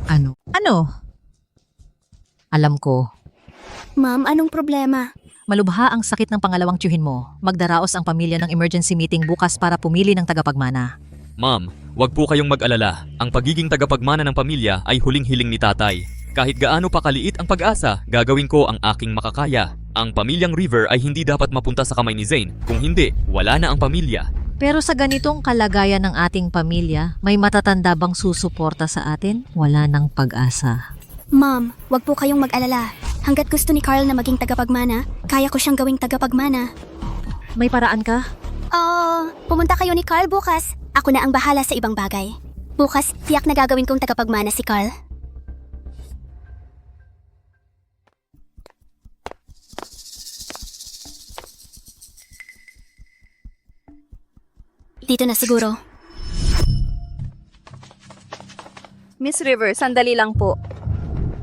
Ano? Alam ko, Ma'am, anong problema? malubha ang sakit ng pangalawang tiyuhin mo. Magdaraos ang pamilya ng emergency meeting bukas para pumili ng tagapagmana. Ma'am, wag po kayong mag-alala. Ang pagiging tagapagmana ng pamilya ay huling-hiling ni tatay. Kahit gaano pa kaliit ang pag-asa, gagawin ko ang aking makakaya. Ang pamilyang River ay hindi dapat mapunta sa kamay ni Zane. Kung hindi, wala na ang pamilya. Pero sa ganitong kalagayan ng ating pamilya, may matatanda bang susuporta sa atin? Wala nang pag-asa. Ma'am, wag po kayong mag-alala. Hanggat gusto ni Carl na maging tagapagmana, kaya ko siyang gawing tagapagmana. May paraan ka? Pumunta kayo ni Carl bukas. Ako na ang bahala sa ibang bagay. Bukas, tiyak na gagawin kong tagapagmana si Carl. Dito na siguro. Miss River, sandali lang po.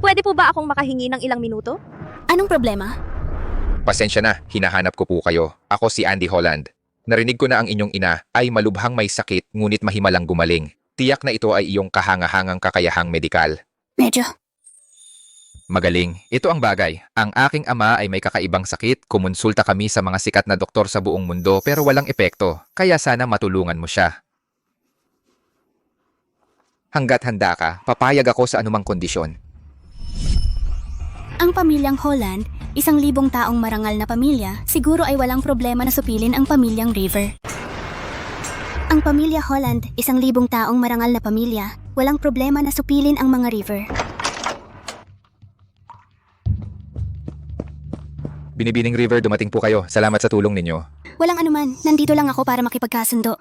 Pwede po ba akong makahingi ng ilang minuto? Anong problema? Pasensya na, hinahanap ko po kayo. Ako si Andy Holland. Narinig ko na ang inyong ina ay malubhang may sakit ngunit mahimalang gumaling. Tiyak na ito ay iyong kahangahangang kakayahang medikal. Medyo. Magaling. Ito ang bagay. Ang aking ama ay may kakaibang sakit. Kumonsulta kami sa mga sikat na doktor sa buong mundo pero walang epekto. Kaya sana matulungan mo siya. Hanggat handa ka, papayag ako sa anumang kondisyon. Ang pamilyang Holland, 1,000 taong marangal na pamilya, siguro ay walang problema na supilin ang pamilyang River. Ang pamilya Holland, 1,000 taong marangal na pamilya, walang problema na supilin ang mga River. Binibining River, dumating po kayo. Salamat sa tulong ninyo. Walang anuman, nandito lang ako para makipagkasundo.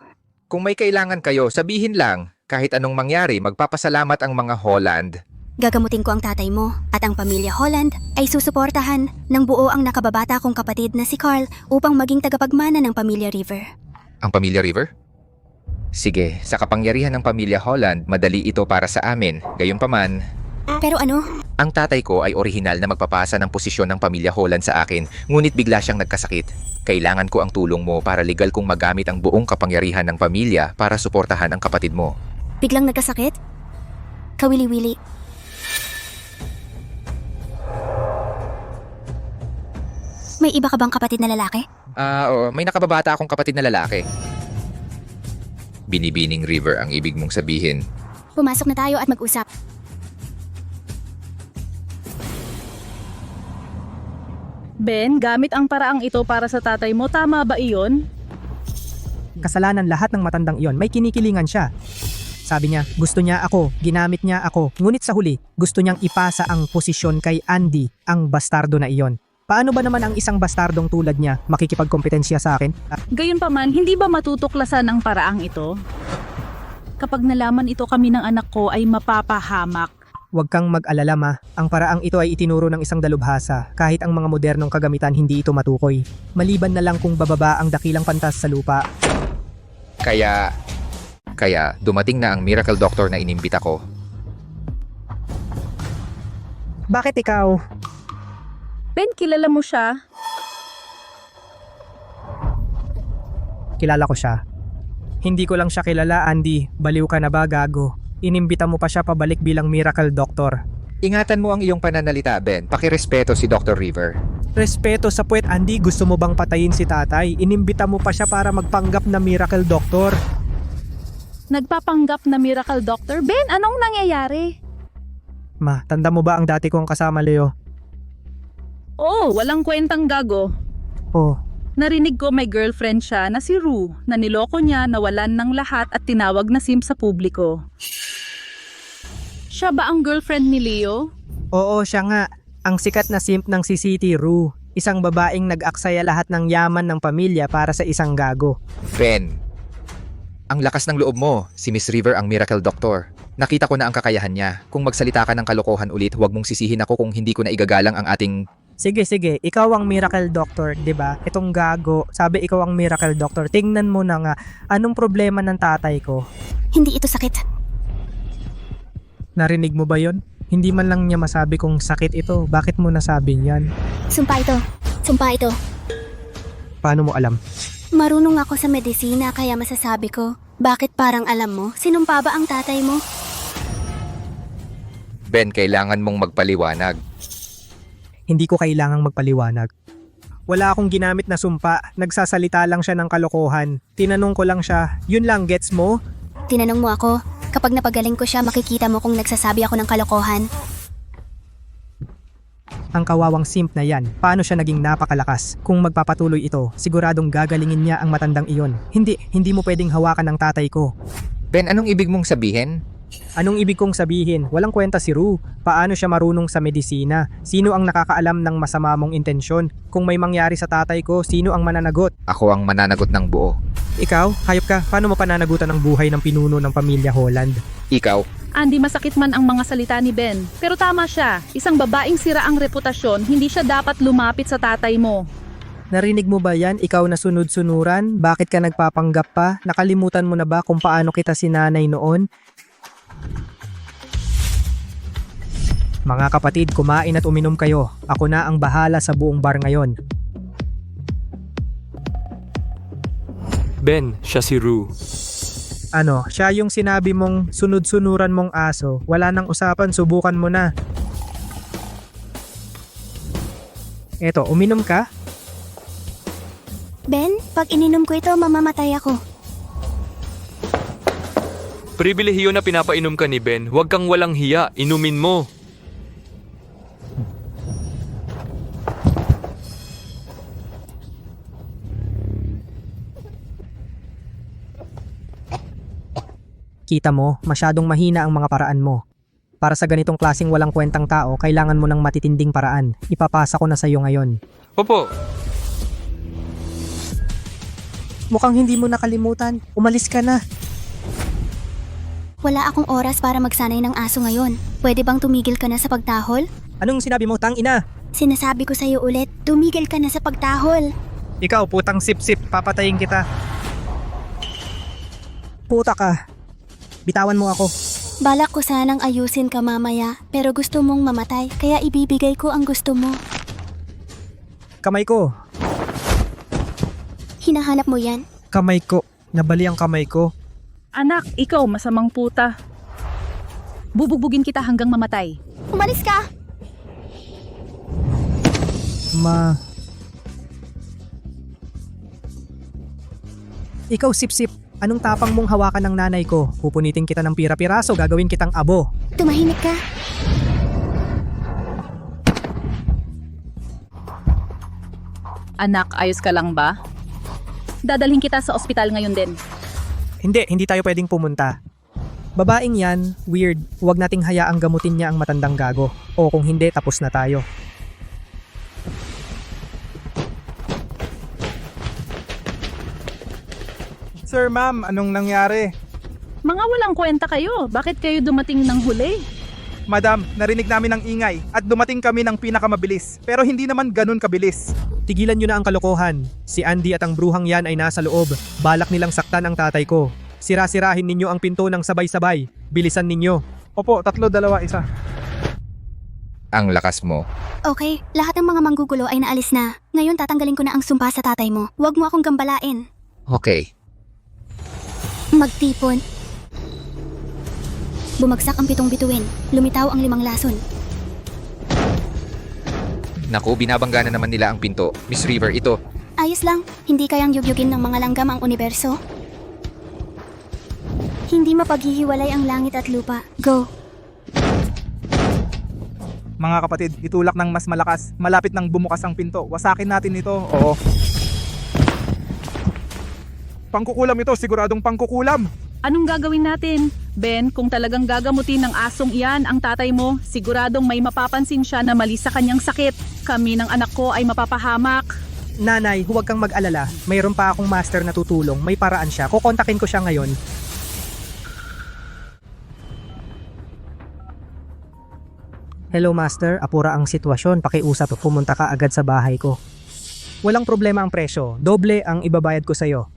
Kung may kailangan kayo, sabihin lang. Kahit anong mangyari, magpapasalamat ang mga Holland. Gagamutin ko ang tatay mo at ang pamilya Holland ay susuportahan ng buo ang nakababata kong kapatid na si Carl upang maging tagapagmana ng pamilya River. Ang pamilya River? Sige, sa kapangyarihan ng pamilya Holland, madali ito para sa amin. Gayunpaman, Pero ano? ang tatay ko ay orihinal na magpapasa ng posisyon ng pamilya Holland sa akin, ngunit bigla siyang nagkasakit. Kailangan ko ang tulong mo para legal kong magamit ang buong kapangyarihan ng pamilya para suportahan ang kapatid mo. Biglang nagkasakit? Kawili-wili. May iba ka bang kapatid na lalaki? Oo, may nakababata akong kapatid na lalaki. Binibining River ang ibig mong sabihin. Pumasok na tayo at mag-usap. Ben, gamit ang paraang ito para sa tatay mo, tama ba iyon? Kasalanan lahat ng matandang iyon, may kinikilingan siya. Sabi niya, gusto niya ako, ginamit niya ako. Ngunit sa huli, gusto niyang ipasa ang posisyon kay Andy, ang bastardo na iyon. Paano ba naman ang isang bastardong tulad niya makikipagkompetensya sa akin? Gayunpaman, hindi ba matutuklasan ang paraang ito? Kapag nalaman ito kami ng anak ko ay mapapahamak. Huwag kang mag-alala ma, ang paraang ito ay itinuro ng isang dalubhasa. Kahit ang mga modernong kagamitan hindi ito matukoy. Maliban na lang kung bababa ang dakilang pantas sa lupa. Kaya dumating na ang miracle doctor na inimbita ko. Bakit ikaw? Ben, kilala mo siya? Kilala ko siya. Hindi ko lang siya kilala, Andy. Baliw ka na ba, gago? Inimbita mo pa siya pabalik bilang miracle doctor. Ingatan mo ang iyong pananalita, Ben. Pakirespeto si Dr. River. Respeto sa puwet, Andy. Gusto mo bang patayin si tatay? Inimbita mo pa siya para magpanggap na miracle doctor. Nagpapanggap na miracle doctor? Ben, anong nangyayari? Ma, tanda mo ba ang dati kong kasama, Leo? Oh, walang kwentang gago. Oh, Narinig ko may girlfriend siya na si Rue, na niloko niya, nawalan ng lahat at tinawag na simp sa publiko. Siya ba ang girlfriend ni Leo? oo, siya nga. Ang sikat na simp ng CCT, Rue. Isang babaeng nag-aksaya lahat ng yaman ng pamilya para sa isang gago. Ben, ang lakas ng loob mo. Si Miss River ang miracle doctor. Nakita ko na ang kakayahan niya. Kung magsalita ka ng kalokohan ulit, huwag mong sisihin ako kung hindi ko na igagalang ang ating... Sige, ikaw ang miracle doctor, 'di ba? Itong gago, sabi ikaw ang miracle doctor. Tingnan mo na nga, anong problema ng tatay ko? Hindi ito sakit. Narinig mo ba 'yon? Hindi man lang niya masabi kung sakit ito. Bakit mo nasabi niyan? Sumpa ito. Sumpa ito. Paano mo alam? Marunong ako sa medisina kaya masasabi ko. Bakit parang alam mo? Sinumpa ba ang tatay mo? Ben, kailangan mong magpaliwanag. Hindi ko kailangang magpaliwanag. Wala akong ginamit na sumpa. Nagsasalita lang siya ng kalokohan. Tinanong ko lang siya. Yun lang, gets mo? Tinanong mo ako. Kapag napagaling ko siya, makikita mo kung nagsasabi ako ng kalokohan. Ang kawawang simp na yan, paano siya naging napakalakas? Kung magpapatuloy ito, siguradong gagalingin niya ang matandang iyon. Hindi mo pwedeng hawakan ng tatay ko. Ben, anong ibig mong sabihin? Anong ibig kong sabihin? Walang kwenta si Rue. Paano siya marunong sa medisina? Sino ang nakakaalam ng masama mong intensyon? Kung may mangyari sa tatay ko, sino ang mananagot? Ako ang mananagot ng buo. Ikaw? Hayop ka? Paano mo pananagutan ang buhay ng pinuno ng pamilya Holland? Ikaw? Andy, masakit man ang mga salita ni Ben. Pero tama siya. Isang babaeng sira ang reputasyon, hindi siya dapat lumapit sa tatay mo. Narinig mo ba yan? Ikaw na sunod-sunuran? Bakit ka nagpapanggap pa? Nakalimutan mo na ba kung paano kita sinanay noon? Mga kapatid, kumain at uminom kayo. Ako na ang bahala sa buong bar ngayon. Ben, siya si Rue. Ano, siya yung sinabi mong sunod-sunuran mong aso. Wala nang usapan, subukan mo na. Eto, uminom ka? Ben, pag ininom ko ito, mamamatay ako. Pribilehiyo na pinapainom ka ni Ben. Huwag kang walang hiya. Inumin mo. Kita mo, masyadong mahina ang mga paraan mo. Para sa ganitong klaseng walang kwentang tao, kailangan mo ng matitinding paraan. Ipapasa ko na sa iyo ngayon. Opo. Mukhang hindi mo nakalimutan. Umalis ka na. Wala akong oras para magsanay ng aso ngayon. Pwede bang tumigil ka na sa pagtahol? Anong sinabi mo, tang ina? Sinasabi ko sa'yo ulit, tumigil ka na sa pagtahol. Ikaw, putang sip-sip, papatayin kita. Puta ka. Bitawan mo ako. Balak ko sanang ayusin ka mamaya, pero gusto mong mamatay, kaya ibibigay ko ang gusto mo. Kamay ko. Hinahanap mo yan? Kamay ko. Nabali ang kamay ko. Anak, ikaw masamang puta. Bubugbugin kita hanggang mamatay. Umalis ka! Ikaw, sip-sip. Anong tapang mong hawakan ng nanay ko? Pupunitin kita ng pira-piraso, gagawin kitang abo. Tumahimik ka. Anak, ayos ka lang ba? Dadalhin kita sa ospital ngayon din. Hindi tayo pwedeng pumunta. Babaeng yan, weird. Huwag nating hayaang gamutin niya ang matandang gago. O kung hindi, tapos na tayo. Sir, ma'am, anong nangyari? Mga walang kwenta kayo. Bakit kayo dumating ng huli? Madam, narinig namin ang ingay at dumating kami ng pinakamabilis. Pero hindi naman ganun kabilis. Tigilan nyo na ang kalokohan. Si Andy at ang bruhang yan ay nasa loob. Balak nilang saktan ang tatay ko. Sira-sirahin ninyo ang pinto ng sabay-sabay. Bilisan ninyo. Opo, 3, 2, 1. Ang lakas mo. Okay, lahat ng mga manggugulo ay naalis na. Ngayon tatanggalin ko na ang sumpa sa tatay mo. Huwag mo akong gambalain. Okay. Magtipon. Bumagsak ang 7 bituin. Lumitaw ang 5 lason. Naku, binabangga na naman nila ang pinto. Miss River, ito. Ayos lang, hindi kayang yugyugin ng mga langgam ang universo. Hindi mapaghihiwalay ang langit at lupa. Go! Mga kapatid, itulak ng mas malakas. Malapit nang bumukas ang pinto. Wasakin natin ito. Oo. Pangkukulam ito, siguradong pangkukulam. Anong gagawin natin? Ben, kung talagang gagamutin ng asong iyan ang tatay mo, siguradong may mapapansin siya na mali sa kanyang sakit. Kami ng anak ko ay mapapahamak. Nanay, huwag kang mag-alala. Mayroon pa akong master na tutulong. May paraan siya. Kukontakin ko siya ngayon. Hello master, apura ang sitwasyon. Pakiusap, pumunta ka agad sa bahay ko. Walang problema ang presyo. Doble ang ibabayad ko sa'yo.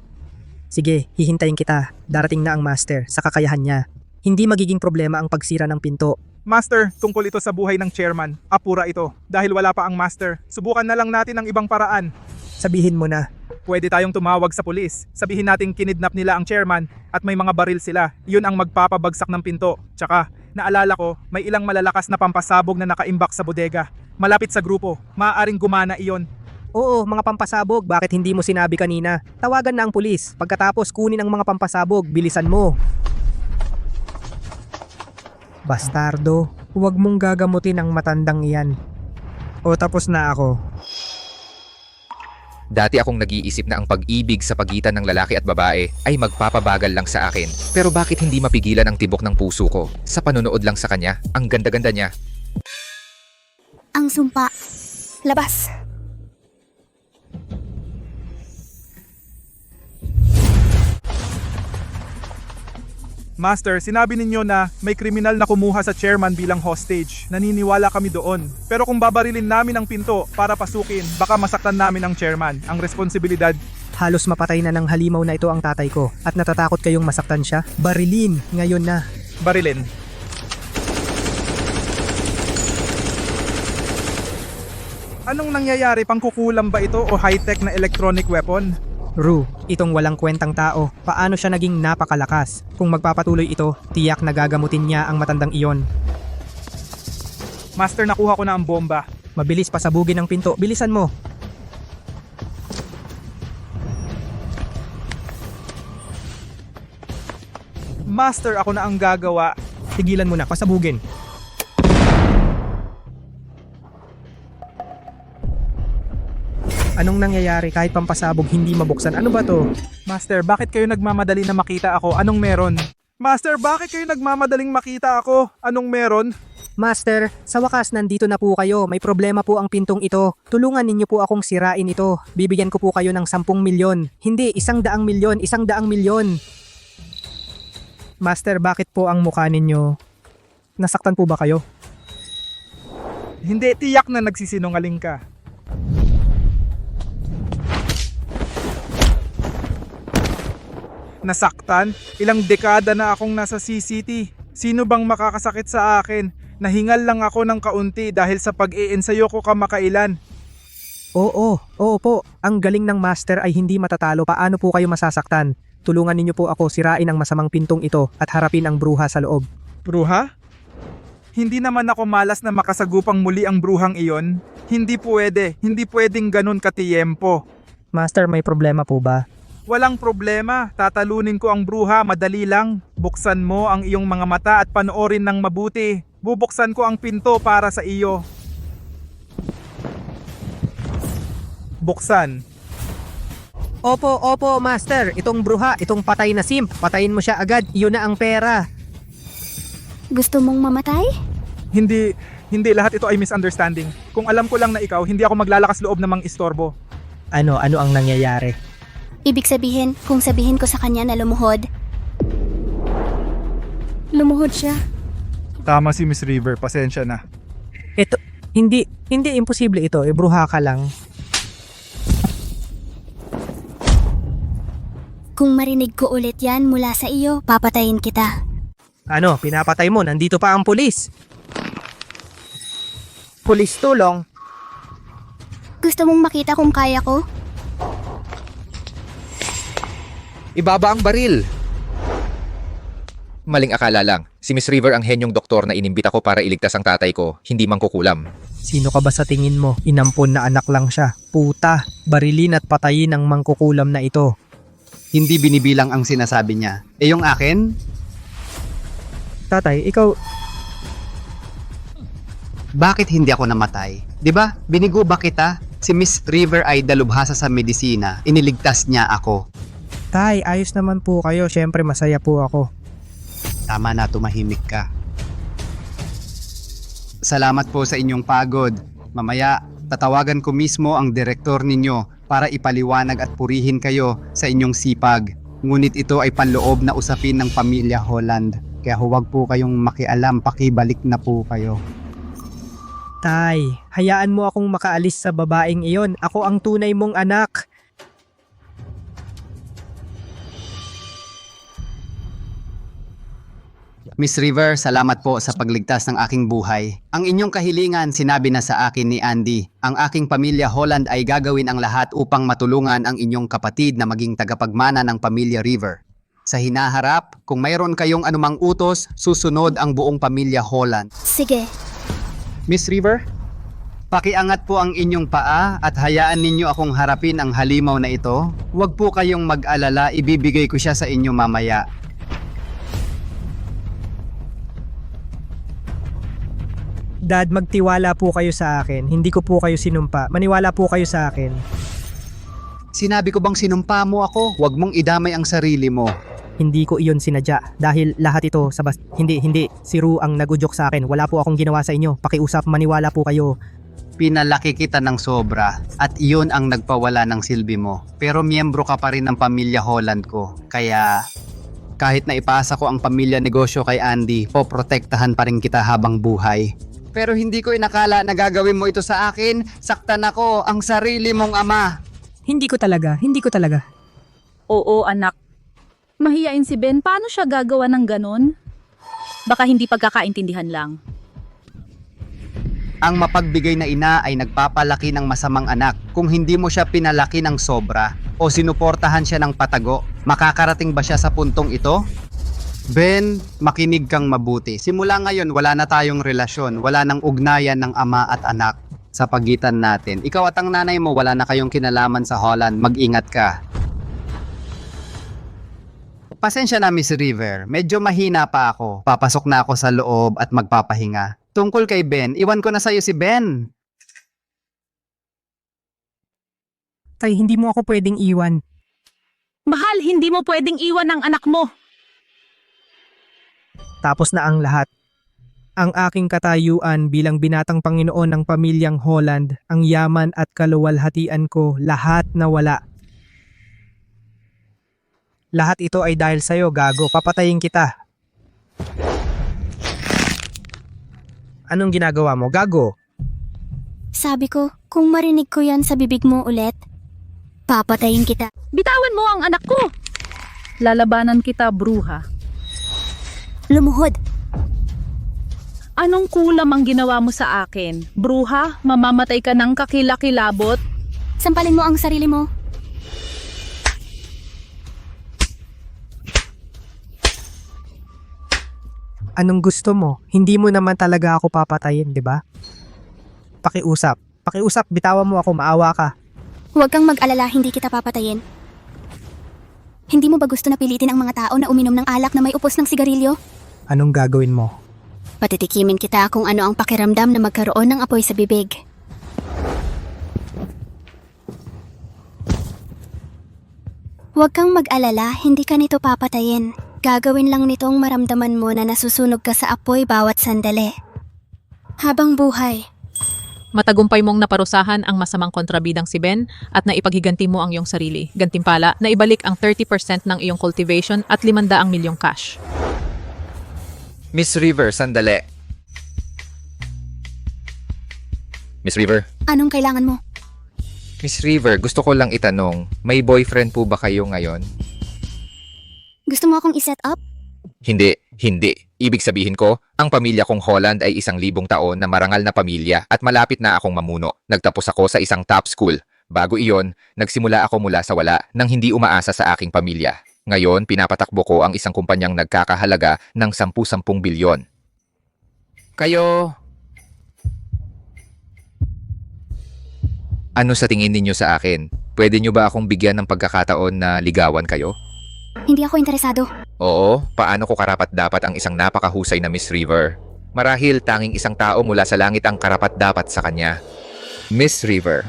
Sige, hihintayin kita. Darating na ang master sa kakayahan niya. Hindi magiging problema ang pagsira ng pinto. Master, tungkol ito sa buhay ng chairman. Apura ito. Dahil wala pa ang master, subukan na lang natin ang ibang paraan. Sabihin mo na. Pwede tayong tumawag sa pulis. Sabihin nating kinidnap nila ang chairman at may mga baril sila. Yun ang magpapabagsak ng pinto. Tsaka, naalala ko, may ilang malalakas na pampasabog na nakaimbak sa bodega. Malapit sa grupo. Maaaring gumana iyon. Oo, mga pampasabog. Bakit hindi mo sinabi kanina? Tawagan na ang pulis. Pagkatapos kunin ang mga pampasabog. Bilisan mo. Bastardo, huwag mong gagamutin ang matandang iyan. O tapos na ako. Dati akong nag-iisip na ang pag-ibig sa pagitan ng lalaki at babae ay magpapabagal lang sa akin. Pero bakit hindi mapigilan ang tibok ng puso ko? Sa panonood lang sa kanya, ang ganda-ganda niya. Ang sumpa. Labas. Master, sinabi ninyo na may kriminal na kumuha sa chairman bilang hostage. Naniniwala kami doon. Pero kung babarilin namin ang pinto para pasukin, baka masaktan namin ang chairman. Ang responsibilidad. Halos mapatay na ng halimaw na ito ang tatay ko at natatakot kayong masaktan siya? Barilin, ngayon na. Barilin. Anong nangyayari? Pangkukulam ba ito o high-tech na electronic weapon? Ru, itong walang kwentang tao, paano siya naging napakalakas? Kung magpapatuloy ito, tiyak na gagamutin niya ang matandang iyon. Master, nakuha ko na ang bomba. Mabilis pasabugin ang pinto, bilisan mo. Master, ako na ang gagawa. Tigilan mo na, pasabugin. Anong nangyayari kahit pampasabog hindi mabuksan? Ano ba to? Master, bakit kayo nagmamadali na makita ako? Anong meron? Master, bakit kayo nagmamadaling makita ako? Anong meron? Master, sa wakas nandito na po kayo. May problema po ang pintong ito. Tulungan ninyo po akong sirain ito. Bibigyan ko po kayo ng 10 milyon. Hindi, 100 milyon, 100 milyon. Master, bakit po ang mukha ninyo? Nasaktan po ba kayo? Hindi, tiyak na nagsisinungaling ka. Nasaktan? Ilang dekada na akong nasa CCT. Sino bang makakasakit sa akin? Nahingal lang ako ng kaunti dahil sa pag-iensayo ko kamakailan. Oo po. Ang galing ng master ay hindi matatalo. Paano po kayo masasaktan? Tulungan ninyo po ako sirain ang masamang pintong ito at harapin ang bruha sa loob. Bruha? Hindi naman ako malas na makasagupang muli ang bruhang iyon. Hindi pwede. Hindi pwedeng ganun katiyempo. Master, may problema po ba? Walang problema. Tatalunin ko ang bruha. Madali lang. Buksan mo ang iyong mga mata at panoorin ng mabuti. Bubuksan ko ang pinto para sa iyo. Buksan. Opo, master. Itong bruha, itong patay na simp. Patayin mo siya agad. Yun na ang pera. Gusto mong mamatay? Hindi lahat ito ay misunderstanding. Kung alam ko lang na ikaw, hindi ako maglalakas loob na mang-istorbo. Ano ang nangyayari? Ibig sabihin, kung sabihin ko sa kanya na lumuhod siya. Tama si Miss River, pasensya na. Ito, hindi imposible ito. Bruha ka lang. Kung marinig ko ulit yan mula sa iyo, papatayin kita. Ano, pinapatay mo? Nandito pa ang pulis. Pulis, tulong. Gusto mong makita kung kaya ko? Ibaba ang baril! Maling akala lang. Si Miss River ang henyong doktor na inimbita ko para iligtas ang tatay ko, hindi mangkukulam. Sino ka ba sa tingin mo? Inampon na anak lang siya. Puta, barilin at patayin ang mangkukulam na ito. Hindi binibilang ang sinasabi niya. Eh yung akin? Tatay, ikaw... Bakit hindi ako namatay? 'Di ba? Binigo ba kita? Si Miss River ay dalubhasa sa medisina. Iniligtas niya ako. Tay, ayos naman po kayo. Siyempre, masaya po ako. Tama na, tumahimik ka. Salamat po sa inyong pagod. Mamaya, tatawagan ko mismo ang direktor ninyo para ipaliwanag at purihin kayo sa inyong sipag. Ngunit ito ay panloob na usapin ng pamilya Holland. Kaya huwag po kayong makialam, pakibalik na po kayo. Tay, hayaan mo akong makaalis sa babaeng iyon. Ako ang tunay mong anak. Miss River, salamat po sa pagligtas ng aking buhay. Ang inyong kahilingan sinabi na sa akin ni Andy. Ang aking pamilya Holland ay gagawin ang lahat upang matulungan ang inyong kapatid na maging tagapagmana ng pamilya River. Sa hinaharap, kung mayroon kayong anumang utos, susunod ang buong pamilya Holland. Sige. Miss River, pakiangat po ang inyong paa at hayaan ninyo akong harapin ang halimaw na ito. Huwag po kayong mag-alala, ibibigay ko siya sa inyo mamaya. Dad, magtiwala po kayo sa akin. Hindi ko po kayo sinumpa. Maniwala po kayo sa akin. Sinabi ko bang sinumpa mo ako? Huwag mong idamay ang sarili mo. Hindi ko iyon sinadya. Dahil lahat ito sa Hindi. Si Ru ang nagudyok sa akin. Wala po akong ginawa sa inyo. Pakiusap, maniwala po kayo. Pinalaki kita ng sobra at iyon ang nagpawala ng silbi mo. Pero miyembro ka pa rin ng pamilya Holland ko. Kaya kahit na ipasa ko ang pamilya negosyo kay Andy, poprotektahan pa rin kita habang buhay. Pero hindi ko inakala na gagawin mo ito sa akin. Saktan ako, ang sarili mong ama. Hindi ko talaga. Oo, anak. Mahiyain si Ben. Paano siya gagawa ng ganon? Baka hindi pagkakaintindihan lang. Ang mapagbigay na ina ay nagpapalaki ng masamang anak. Kung hindi mo siya pinalaki ng sobra o sinuportahan siya ng patago, makakarating ba siya sa puntong ito? Ben, makinig kang mabuti. Simula ngayon, wala na tayong relasyon. Wala nang ugnayan ng ama at anak sa pagitan natin. Ikaw at ang nanay mo, wala na kayong kinalaman sa Holland. Mag-ingat ka. Pasensya na, Miss River. Medyo mahina pa ako. Papasok na ako sa loob at magpapahinga. Tungkol kay Ben, iwan ko na sa'yo si Ben. Tay, hindi mo ako pwedeng iwan. Mahal, hindi mo pwedeng iwan ang anak mo. Tapos na ang lahat. Ang aking katayuan bilang binatang Panginoon ng pamilyang Holland, ang yaman at kaluwalhatian ko, lahat nawala. Lahat ito ay dahil sa'yo, gago. Papatayin kita. Anong ginagawa mo, gago? Sabi ko, kung marinig ko yan sa bibig mo ulit, papatayin kita. Bitawan mo ang anak ko. Lalabanan kita, bruha. Lumuhod. Anong kulam ang ginawa mo sa akin? Bruha, mamamatay ka ng kakilakilabot? Sampalin mo ang sarili mo. Anong gusto mo? Hindi mo naman talaga ako papatayin, di ba? Pakiusap. Pakiusap, bitawan mo ako, maawa ka. Huwag kang mag-alala, hindi kita papatayin. Hindi mo ba gusto na pilitin ang mga tao na uminom ng alak na may upos ng sigarilyo? Anong gagawin mo? Patitikimin kita kung ano ang pakiramdam na magkaroon ng apoy sa bibig. Huwag kang mag-alala, hindi ka nito papatayin. Gagawin lang nitong maramdaman mo na nasusunog ka sa apoy bawat sandali. Habang buhay. Matagumpay mong naparusahan ang masamang kontrabidang si Ben at naipaghiganti mo ang iyong sarili. Gantimpala, naibalik ang 30% ng iyong cultivation at 500 milyong cash. Miss River, sandali. Miss River? Anong kailangan mo? Miss River, gusto ko lang itanong, may boyfriend po ba kayo ngayon? Gusto mo akong iset up? Hindi. Ibig sabihin ko, ang pamilya kong Holland ay 1,000 taon na marangal na pamilya at malapit na akong mamuno. Nagtapos ako sa isang top school. Bago iyon, nagsimula ako mula sa wala nang hindi umaasa sa aking pamilya. Ngayon, pinapatakbo ko ang isang kumpanyang nagkakahalaga ng 10 bilyon. Kayo... Ano sa tingin ninyo sa akin? Pwede nyo ba akong bigyan ng pagkakataon na ligawan kayo? Hindi ako interesado. Oo, paano ko karapat-dapat ang isang napakahusay na Miss River? Marahil tanging isang tao mula sa langit ang karapat-dapat sa kanya. Miss River.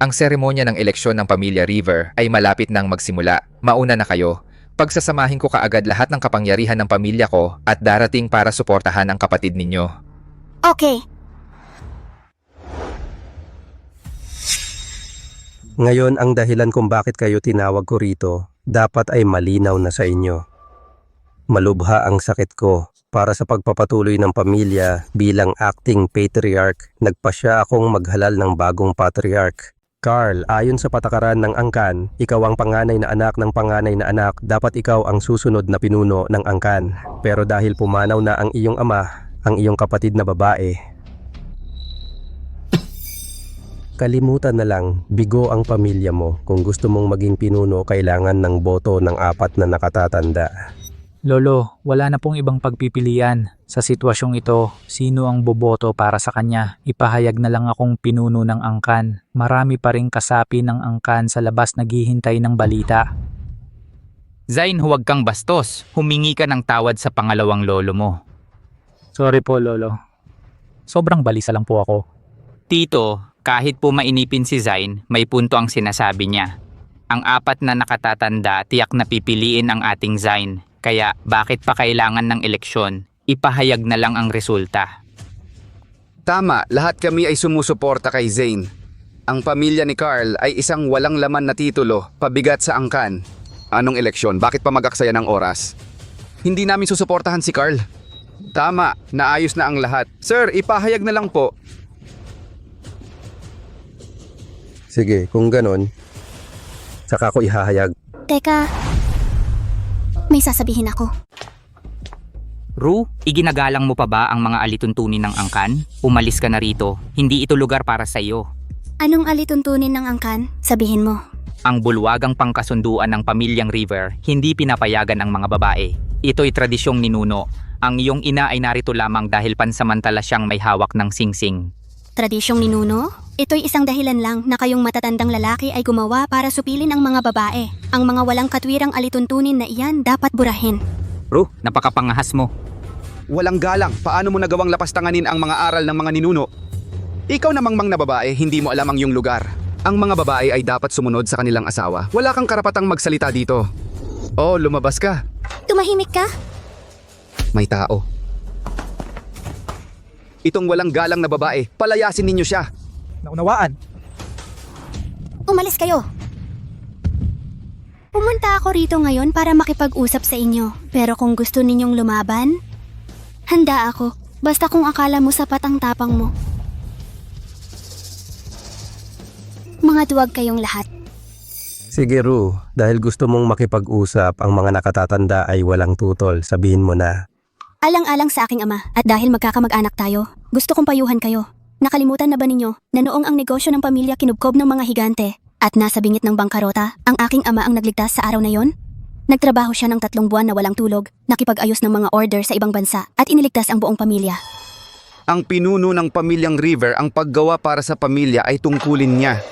Ang seremonya ng eleksyon ng pamilya River ay malapit nang magsimula. Mauna na kayo. Pagsasamahin ko kaagad lahat ng kapangyarihan ng pamilya ko at darating para suportahan ang kapatid ninyo. Okay. Ngayon ang dahilan kung bakit kayo tinawag ko rito, dapat ay malinaw na sa inyo. Malubha ang sakit ko. Para sa pagpapatuloy ng pamilya bilang acting patriarch, nagpasya akong maghalal ng bagong patriarch. Carl, ayon sa patakaran ng angkan, ikaw ang panganay na anak ng panganay na anak, dapat ikaw ang susunod na pinuno ng angkan. Pero dahil pumanaw na ang iyong ama, ang iyong kapatid na babae, kalimutan na lang, bigo ang pamilya mo. Kung gusto mong maging pinuno, kailangan ng boto ng 4 na nakatatanda. Lolo, wala na pong ibang pagpipilian. Sa sitwasyong ito, sino ang boboto para sa kanya? Ipahayag na lang akong pinuno ng angkan. Marami pa ring kasapi ng angkan sa labas naghihintay ng balita. Zain, huwag kang bastos. Humingi ka ng tawad sa pangalawang lolo mo. Sorry po, Lolo. Sobrang balisa lang po ako. Tito, kahit po mainipin si Zain, may punto ang sinasabi niya. Ang 4 na nakatatanda, tiyak na pipiliin ang ating Zain. Kaya bakit pa kailangan ng eleksyon? Ipahayag na lang ang resulta. Tama, lahat kami ay sumusuporta kay Zain. Ang pamilya ni Carl ay isang walang laman na titulo, pabigat sa angkan. Anong eleksyon? Bakit pa mag-aksaya ng oras? Hindi namin susuportahan si Carl. Tama, naayos na ang lahat. Sir, ipahayag na lang po. Sige, kung ganon, saka ko ihahayag. Teka, may sasabihin ako. Ru, iginagalang mo pa ba ang mga alituntunin ng angkan? Umalis ka na rito. Hindi ito lugar para sa iyo. Anong alituntunin ng angkan? Sabihin mo. Ang bulwagang pangkasunduan ng pamilyang River, hindi pinapayagan ang mga babae. Ito'y tradisyong ninuno. Ang iyong ina ay narito lamang dahil pansamantala siyang may hawak ng singsing. Tradisyong ninuno? Ito'y isang dahilan lang na kayong matatandang lalaki ay gumawa para supilin ang mga babae. Ang mga walang katwirang alituntunin na iyan dapat burahin. Ru, napakapangahas mo. Walang galang, paano mo nagawang lapastanganin ang mga aral ng mga ninuno? Ikaw namang na babae, hindi mo alam ang iyong lugar. Ang mga babae ay dapat sumunod sa kanilang asawa. Wala kang karapatang magsalita dito. Oh, lumabas ka. Tumahimik ka? May tao. Itong walang galang na babae, palayasin ninyo siya. Naunawaan. Umalis kayo. Pumunta ako rito ngayon para makipag-usap sa inyo. Pero kung gusto ninyong lumaban, handa ako. Basta kung akala mo sapat ang tapang mo. Mga duwag kayong lahat. Sige Ru, dahil gusto mong makipag-usap, ang mga nakatatanda ay walang tutol, sabihin mo na. Alang-alang sa aking ama at dahil magkakamag-anak tayo, gusto kong payuhan kayo. Nakalimutan na ba ninyo na noong ang negosyo ng pamilya kinubkob ng mga higante at nasa bingit ng bangkarota, ang aking ama ang nagligtas sa araw na yon? Nagtrabaho siya ng 3 buwan na walang tulog, nakipag-ayos ng mga order sa ibang bansa at iniligtas ang buong pamilya. Ang pinuno ng pamilyang River, ang paggawa para sa pamilya ay tungkulin niya.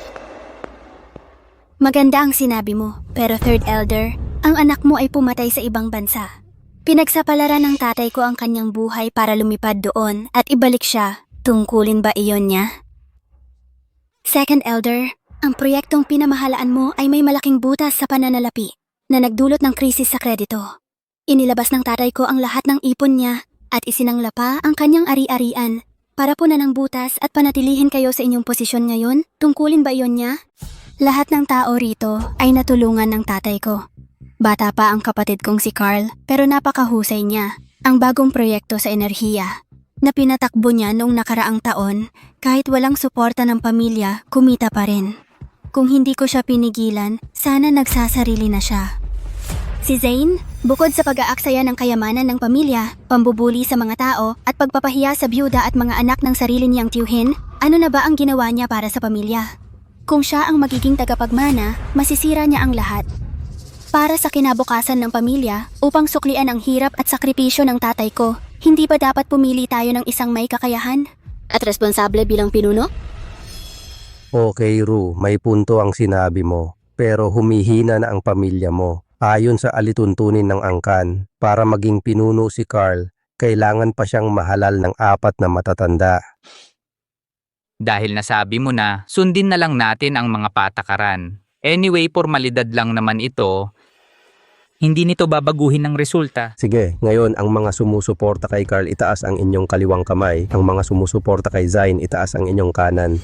Maganda ang sinabi mo, pero third elder, ang anak mo ay pumatay sa ibang bansa. Pinagsapalaran ng tatay ko ang kanyang buhay para lumipad doon at ibalik siya. Tungkulin ba iyon niya? Second elder, Ang proyektong pinamahalaan mo ay may malaking butas sa pananalapi na nagdulot ng krisis sa kredito. Inilabas ng tatay ko ang lahat ng ipon niya at isinangla pa ang kanyang ari-arian para punan ng butas at panatilihin kayo sa inyong posisyon ngayon. Tungkulin ba iyon niya? Lahat ng tao rito ay natulungan ng tatay ko. Bata pa ang kapatid kong si Carl pero napakahusay niya. Ang bagong proyekto sa enerhiya na pinatakbo niya noong nakaraang taon kahit walang suporta ng pamilya, kumita pa rin. Kung hindi ko siya pinigilan, sana nagsasarili na siya. Si Zane, bukod sa pag-aaksaya ng kayamanan ng pamilya, pambubuli sa mga tao at pagpapahiya sa byuda at mga anak ng sarili niyang tiyuhin, ano na ba ang ginawa niya para sa pamilya? Kung siya ang magiging tagapagmana, masisira niya ang lahat. Para sa kinabukasan ng pamilya, upang suklian ang hirap at sakripisyo ng tatay ko, hindi ba dapat pumili tayo ng isang may kakayahan? At responsable bilang pinuno? Okay, Ru, may punto ang sinabi mo. Pero humihina na ang pamilya mo. Ayon sa alituntunin ng angkan, para maging pinuno si Carl, kailangan pa siyang mahalal ng 4 na matatanda. Dahil nasabi mo na, sundin na lang natin ang mga patakaran. Anyway, formalidad lang naman ito. Hindi nito babaguhin ang resulta. Sige, ngayon ang mga sumusuporta kay Carl, itaas ang inyong kaliwang kamay. Ang mga sumusuporta kay Zain, itaas ang inyong kanan.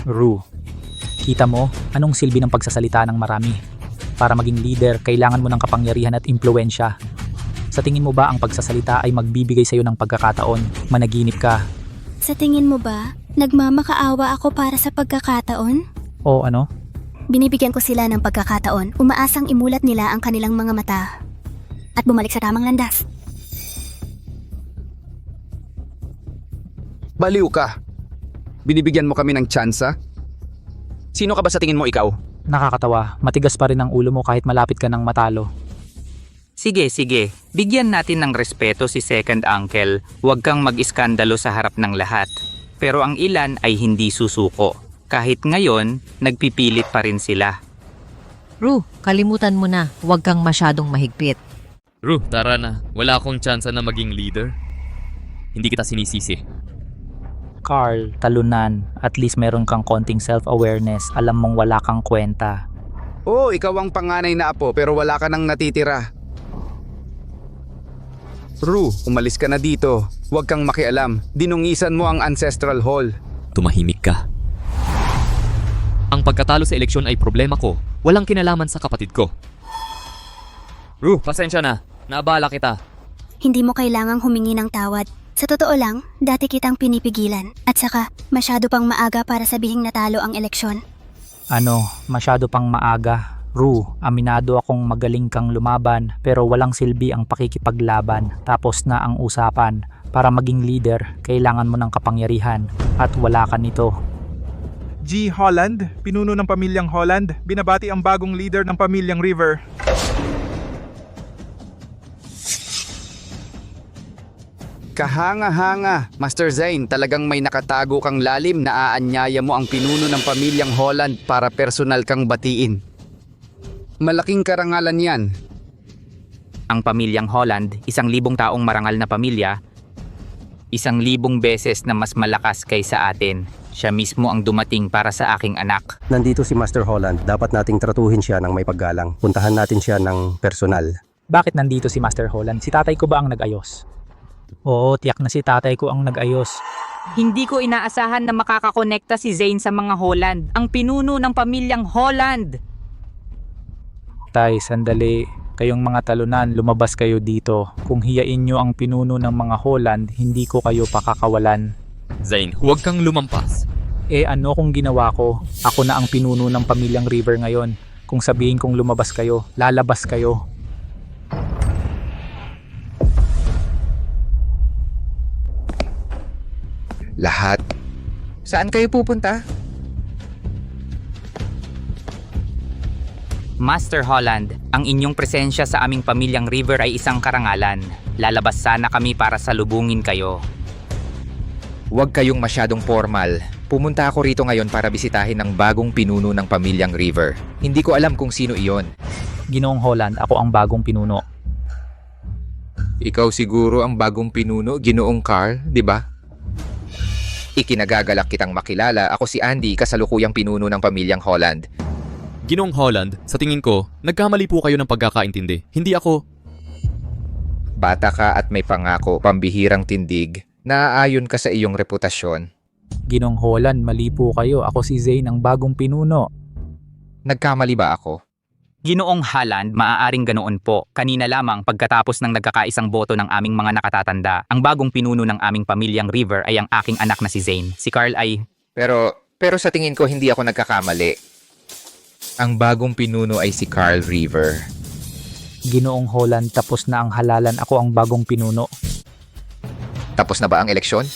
Ru, kita mo anong silbi ng pagsasalita ng marami? Para maging leader, kailangan mo ng kapangyarihan at impluensya. Sa tingin mo ba ang pagsasalita ay magbibigay sa iyo ng pagkakataon? Managinip ka. Sa tingin mo ba, nagmamakaawa ako para sa pagkakataon? O ano? Binibigyan ko sila ng pagkakataon, umaasang imulat nila ang kanilang mga mata at bumalik sa tamang landas. Baliw ka. Binibigyan mo kami ng tsansa? Sino ka ba sa tingin mo ikaw? Nakakatawa, matigas pa rin ang ulo mo kahit malapit ka ng matalo. Sige, bigyan natin ng respeto si second uncle. Huwag kang mag-iskandalo sa harap ng lahat. Pero ang ilan ay hindi susuko. Kahit ngayon, nagpipilit pa rin sila. Ru, kalimutan mo na. Huwag kang masyadong mahigpit. Ru, tara na. Wala akong tsansa na maging leader. Hindi kita sinisisi. Carl, talunan. At least meron kang konting self-awareness. Alam mong wala kang kwenta. Oo, ikaw ang panganay na apo pero wala ka nang natitira. Ru, umalis ka na dito. Huwag kang makialam. Dinungisan mo ang ancestral hall. Tumahimik ka. Ang pagkatalo sa eleksyon ay problema ko. Walang kinalaman sa kapatid ko. Ru, pasensya na. Naabala kita. Hindi mo kailangang humingi ng tawad. Sa totoo lang, dati kitang pinipigilan. At saka, masyado pang maaga para sabihing natalo ang eleksyon. Ano, masyado pang maaga. Ru, aminado akong magaling kang lumaban pero walang silbi ang pakikipaglaban. Tapos na ang usapan. Para maging leader, kailangan mo ng kapangyarihan at wala ka nito. G. Holland, pinuno ng pamilyang Holland, binabati ang bagong leader ng pamilyang River. Kahanga-hanga, Master Zane, talagang may nakatago kang lalim na aanyaya mo ang pinuno ng pamilyang Holland para personal kang batiin. Malaking karangalan yan. Ang pamilyang Holland, 1,000 taong marangal na pamilya, 1,000 beses na mas malakas kaysa atin. Siya mismo ang dumating para sa aking anak. Nandito si Master Holland, dapat nating tratuhin siya ng may paggalang. Puntahan natin siya ng personal. Bakit nandito si Master Holland? Si tatay ko ba ang nag-ayos? Oo, tiyak na si tatay ko ang nag-ayos. Hindi ko inaasahan na makakakonekta si Zane sa mga Holland, ang pinuno ng pamilyang Holland. Tay, sandali. Kayong mga talunan, lumabas kayo dito. Kung hiyain nyo ang pinuno ng mga Holland, hindi ko kayo pakakawalan. Zane, huwag kang lumampas. Ano kung ginawa ko? Ako na ang pinuno ng pamilyang River ngayon. Kung sabihin kong lumabas kayo, lalabas kayo. Lahat. Saan kayo pupunta? Master Holland, ang inyong presensya sa aming pamilyang River ay isang karangalan. Lalabas sana kami para salubungin kayo. Huwag kayong masyadong formal. Pumunta ako rito ngayon para bisitahin ang bagong pinuno ng pamilyang River. Hindi ko alam kung sino iyon. Ginoong Holland, ako ang bagong pinuno. Ikaw siguro ang bagong pinuno, Ginoong Carl, di ba? Ikinagagalak kitang makilala. Ako si Andy, kasalukuyang pinuno ng pamilyang Holland. Ginoong Holland, sa tingin ko, nagkamali po kayo ng pagkakaintindi. Hindi ako... Bata ka at may pangako, pambihirang tindig. Naaayon ka sa iyong reputasyon. Ginong Holland, mali po kayo. Ako si Zane, ang bagong pinuno. Nagkamali ba ako? Ginoong Holland, maaaring ganoon po. Kanina lamang pagkatapos ng nagkakaisang boto ng aming mga nakatatanda, ang bagong pinuno ng aming pamilyang River ay ang aking anak na si Zane. Si Carl ay... Pero sa tingin ko hindi ako nagkakamali. Ang bagong pinuno ay si Carl River. Ginoong Holland, tapos na ang halalan. Ako ang bagong pinuno. Tapos na ba ang eleksyon?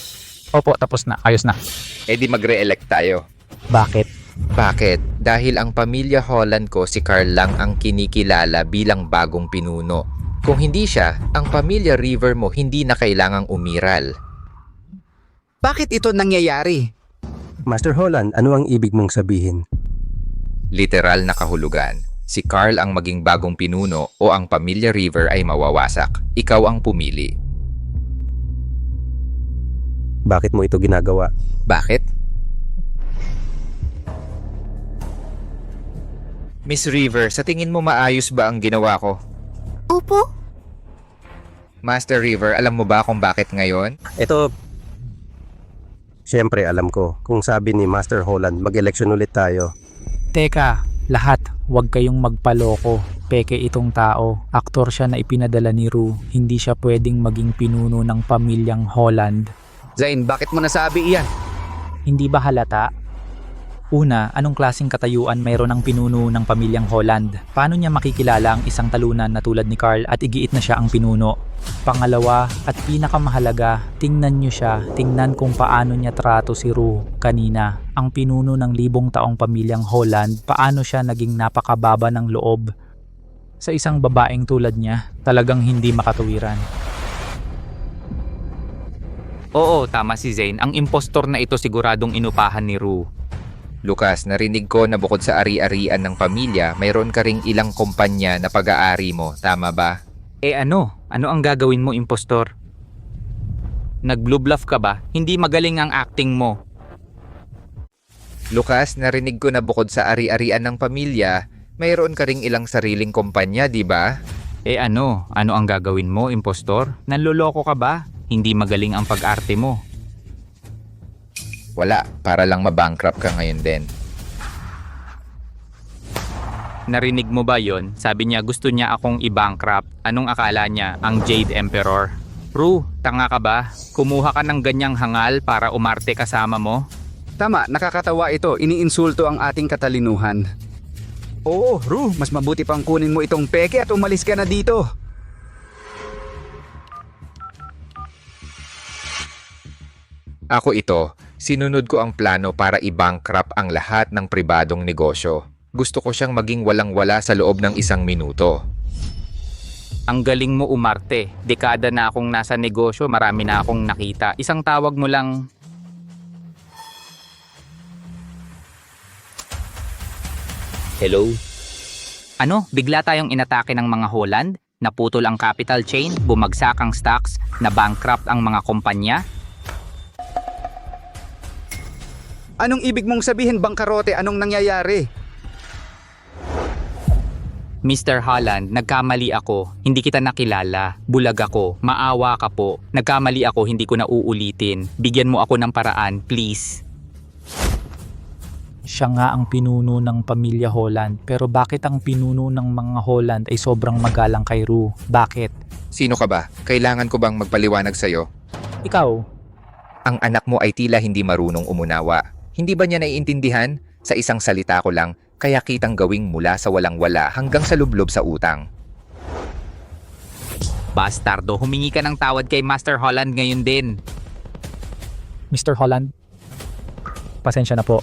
Opo, tapos na. Ayos na. Eh di magre-elect tayo. Bakit? Bakit? Dahil ang pamilya Holland ko si Carl lang ang kinikilala bilang bagong pinuno. Kung hindi siya, ang pamilya River mo hindi na kailangang umiral. Bakit ito nangyayari? Master Holland, ano ang ibig mong sabihin? Literal na kahulugan. Si Carl ang maging bagong pinuno o ang pamilya River ay mawawasak. Ikaw ang pumili. Bakit mo ito ginagawa? Bakit? Miss River, sa tingin mo maayos ba ang ginawa ko? Opo. Master River, alam mo ba kung bakit ngayon? Ito, siyempre alam ko. Kung sabi ni Master Holland, mag-eleksyon ulit tayo. Teka, lahat, huwag kayong magpaloko. Peke itong tao. Aktor siya na ipinadala ni Rue. Hindi siya pwedeng maging pinuno ng pamilyang Holland. Zain, bakit mo nasabi iyan? Hindi ba halata? Una, anong klaseng katayuan mayroon ang pinuno ng pamilyang Holland? Paano niya makikilala ang isang talunan na tulad ni Carl at igiit na siya ang pinuno? Pangalawa, at pinakamahalaga, tingnan niyo siya, tingnan kung paano niya trato si Rue kanina. Ang pinuno ng 1000 taong pamilyang Holland, paano siya naging napakababa ng loob? Sa isang babaeng tulad niya, talagang hindi makatuwiran. Oo, tama si Zane. Ang impostor na ito siguradong inupahan ni Rue. Lucas, narinig ko na bukod sa ari-arian ng pamilya, mayroon ka ring ilang kumpanya na pag-aari mo. Tama ba? Ano? Ano ang gagawin mo, impostor? Nag-blue bluff ka ba? Hindi magaling ang acting mo. Lucas, narinig ko na bukod sa ari-arian ng pamilya, mayroon ka ring ilang sariling kumpanya, di ba? Ano? Ano ang gagawin mo, impostor? Nanloloko ka ba? Hindi magaling ang pag-arte mo. Wala, para lang mabankrupt ka ngayon din. Narinig mo ba yon? Sabi niya gusto niya akong i-bankrupt. Anong akala niya? Ang Jade Emperor? Rue, tanga ka ba? Kumuha ka ng ganyang hangal para umarte kasama mo? Tama, nakakatawa ito. Iniinsulto ang ating katalinuhan. Oo, Rue, mas mabuti pang kunin mo itong peke at umalis ka na dito. Ako ito, sinunod ko ang plano para i-bankrupt ang lahat ng pribadong negosyo. Gusto ko siyang maging walang-wala sa loob ng 1 minuto. Ang galing mo umarte. Dekada na akong nasa negosyo, marami na akong nakita. Isang tawag mo lang... Hello? Ano? Bigla tayong inatake ng mga Holland? Naputol ang capital chain? Bumagsak ang stocks? Na-bankrupt ang mga kumpanya? Anong ibig mong sabihin, bangkarote? Anong nangyayari? Mr. Holland, nagkamali ako. Hindi kita nakilala. Bulag ako. Maawa ka po. Nagkamali ako, hindi ko na uulitin. Bigyan mo ako ng paraan, please. Siya nga ang pinuno ng pamilya Holland. Pero bakit ang pinuno ng mga Holland ay sobrang magalang kay Rue? Bakit? Sino ka ba? Kailangan ko bang magpaliwanag sa'yo? Ikaw? Ang anak mo ay tila hindi marunong umunawa. Hindi ba niya naiintindihan? Sa isang salita ko lang, kaya kitang gawing mula sa walang-wala hanggang sa lublob sa utang. Bastardo, humingi ka ng tawad kay Master Holland ngayon din. Mr. Holland, pasensya na po.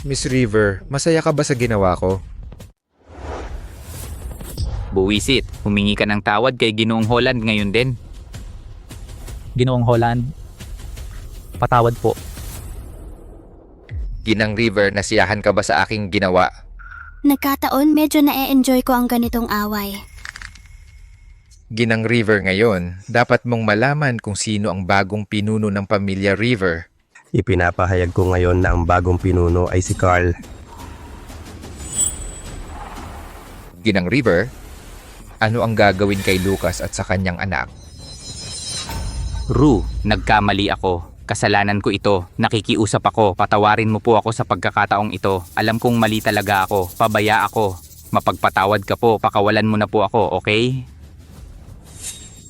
Miss River, masaya ka ba sa ginawa ko? Buwisit, humingi ka ng tawad kay Ginoong Holland ngayon din. Ginoong Holland, patawad po. Ginang River, nasiyahan ka ba sa aking ginawa? Nagkataon, medyo na-enjoy ko ang ganitong away. Ginang River ngayon, dapat mong malaman kung sino ang bagong pinuno ng pamilya River. Ipinapahayag ko ngayon na ang bagong pinuno ay si Carl. Ginang River, ano ang gagawin kay Lucas at sa kanyang anak? Ru, nagkamali ako. Kasalanan ko ito. Nakikiusap ako. Patawarin mo po ako sa pagkakataong ito. Alam kong mali talaga ako. Pabaya ako. Mapagpatawad ka po. Pakawalan mo na po ako, okay?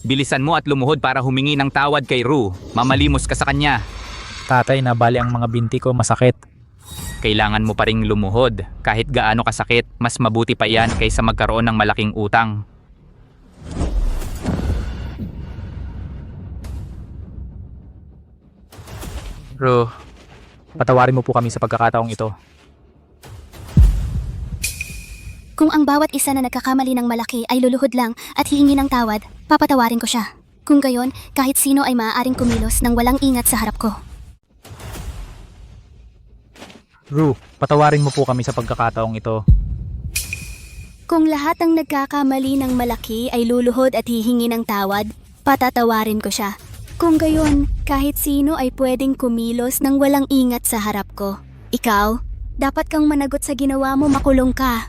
Bilisan mo at lumuhod para humingi ng tawad kay Ru. Mamalimos ka sa kanya. Tatay, nabali ang mga binti ko, masakit. Kailangan mo pa ring lumuhod. Kahit gaano kasakit, mas mabuti pa yan kaysa magkaroon ng malaking utang. Ru, patawarin mo po kami sa pagkakataong ito. Kung ang bawat isa na nagkakamali ng malaki ay luluhod lang at hihingi ng tawad, papatawarin ko siya. Kung gayon, kahit sino ay maaaring kumilos nang walang ingat sa harap ko. Ru, patawarin mo po kami sa pagkakataong ito. Kung lahat ng nagkakamali ng malaki ay luluhod at hihingi ng tawad, patatawarin ko siya. Kung gayon, kahit sino ay pwedeng kumilos nang walang ingat sa harap ko. Ikaw, dapat kang managot sa ginawa mo, makulong ka.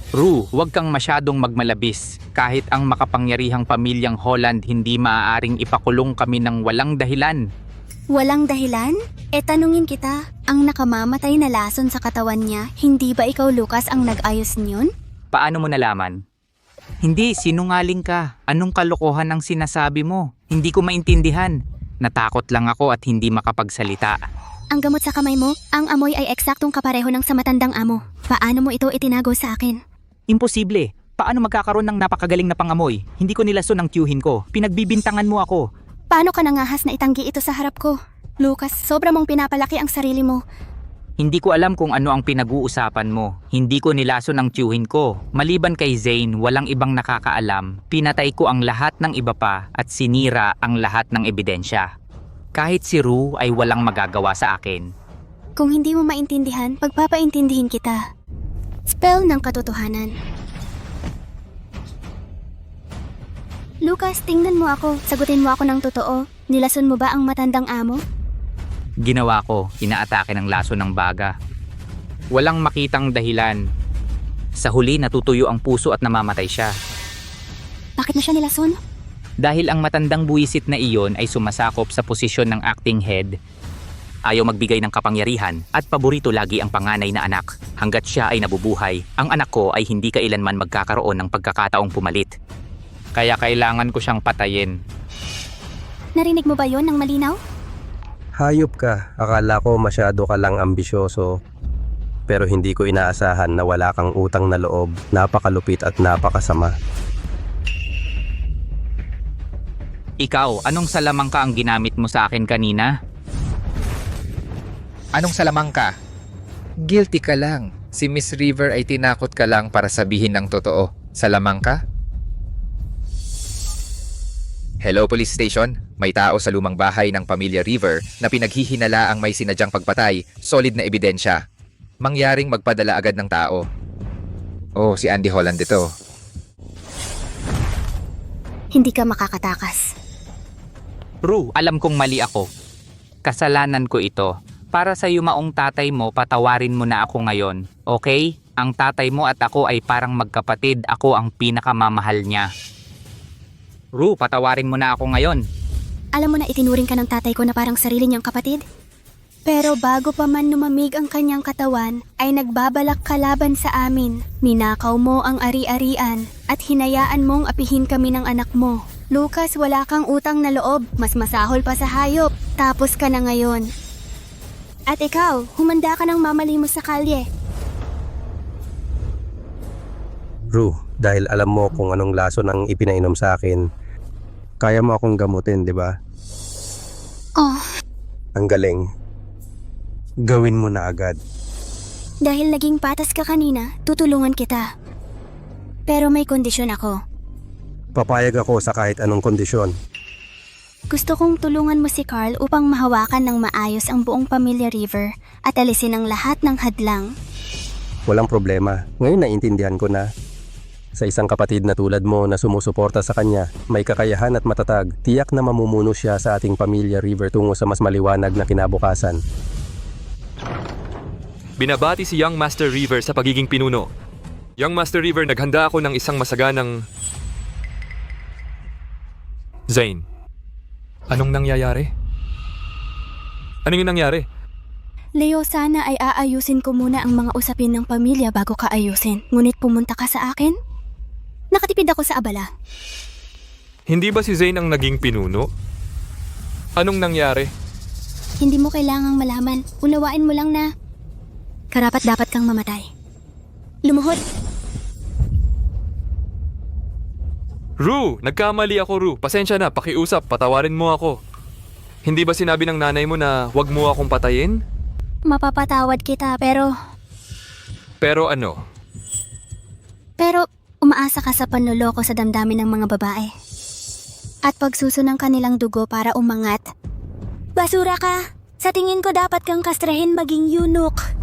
Ru, huwag kang masyadong magmalabis. Kahit ang makapangyarihang pamilyang Holland hindi maaaring ipakulong kami ng walang dahilan. Walang dahilan? Tanungin kita, ang nakamamatay na lason sa katawan niya, hindi ba ikaw Lucas ang nag-ayos niyon? Paano mo nalaman? Hindi, sinungaling ka. Anong kalokohan ang sinasabi mo? Hindi ko maintindihan. Natakot lang ako at hindi makapagsalita. Ang gamot sa kamay mo, ang amoy ay eksaktong kapareho ng sa matandang amo. Paano mo ito itinago sa akin? Imposible. Paano magkakaroon ng napakagaling na pangamoy? Hindi ko nilason ang tiyuhin ko. Pinagbibintangan mo ako. Paano ka nangahas na itanggi ito sa harap ko? Lucas, sobra mong pinapalaki ang sarili mo. Hindi ko alam kung ano ang pinag-uusapan mo. Hindi ko nilason ang tiyuhin ko. Maliban kay Zane, walang ibang nakakaalam. Pinatay ko ang lahat ng iba pa at sinira ang lahat ng ebidensya. Kahit si Ru ay walang magagawa sa akin. Kung hindi mo maintindihan, pagpapaintindihin kita. Spell ng katotohanan. Lucas, tingnan mo ako. Sagutin mo ako ng totoo. Nilason mo ba ang matandang amo? Ginawa ko, inaatake ng laso ng baga. Walang makitang dahilan. Sa huli natutuyo ang puso at namamatay siya. Bakit mo siya nilason? Dahil ang matandang buwisit na iyon ay sumasakop sa posisyon ng acting head. Ayaw magbigay ng kapangyarihan at paborito lagi ang panganay na anak. Hanggat siya ay nabubuhay, ang anak ko ay hindi kailanman magkakaroon ng pagkakataong pumalit. Kaya kailangan ko siyang patayin. Narinig mo ba yon ng malinaw? Hayop ka, akala ko masyado ka lang ambisyoso. Pero hindi ko inaasahan na wala kang utang na loob, napakalupit at napakasama. Ikaw, anong salamangka ang ginamit mo sa akin kanina? Anong salamangka? Guilty ka lang. Si Miss River ay tinakot ka lang para sabihin ng totoo. Salamangka? Hello Police Station, may tao sa lumang bahay ng pamilya River na pinaghihinala ang may sinadyang pagpatay, solid na ebidensya. Mangyaring magpadala agad ng tao. Oh, si Andy Holland ito. Hindi ka makakatakas. Ru, alam kong mali ako. Kasalanan ko ito. Para sa yumaong tatay mo, patawarin mo na ako ngayon. Okay? Ang tatay mo at ako ay parang magkapatid. Ako ang pinakamamahal niya. Ru, patawarin mo na ako ngayon. Alam mo na itinuring ka ng tatay ko na parang sarili niyang kapatid? Pero bago pa man lumamig ang kanyang katawan, ay nagbabalak kalaban sa amin. Ninakaw mo ang ari-arian at hinayaan mong apihin kami ng anak mo. Lucas, wala kang utang na loob. Mas masahol pa sa hayop. Tapos ka na ngayon. At ikaw, humanda ka ng mamalimos sa kalye. Ru, dahil alam mo kung anong laso ng ipinainom sa akin, kaya mo akong gamutin, di ba? Oh, Ang galing. Gawin mo na agad. dahil naging patas ka kanina, tutulungan kita. Pero may kondisyon ako. Papayag ako sa kahit anong kondisyon. Gusto kong tulungan mo si Carl upang mahawakan ng maayos ang buong pamilya River at alisin ang lahat ng hadlang. Walang problema. Ngayon naiintindihan ko na. Sa isang kapatid na tulad mo na sumusuporta sa kanya, may kakayahan at matatag, tiyak na mamumuno siya sa ating pamilya River tungo sa mas maliwanag na kinabukasan. Binabati si Young Master River sa pagiging pinuno. Young Master River, naghanda ako ng isang masaganang... Zane, anong nangyayari? Anong yung nangyari? Leo, sana ay aayusin ko muna ang mga usapin ng pamilya bago ka ayusin. Ngunit pumunta ka sa akin? Nakatipid ako sa abala. Hindi ba si Zane ang naging pinuno? Anong nangyari? Hindi mo kailangang malaman. Unawain mo lang na karapat dapat kang mamatay. Lumuhod. Ru, nagkamali ako Ru. Pasensya na, pakiusap, patawarin mo ako. Hindi ba sinabi ng nanay mo na wag mo akong patayin? Mapapatawad kita pero Ano? Pero umaasa ka sa panloloko sa damdamin ng mga babae. At pagsuso ng kanilang dugo para umangat. Basura ka! Sa tingin ko dapat kang kastrahin maging eunuch.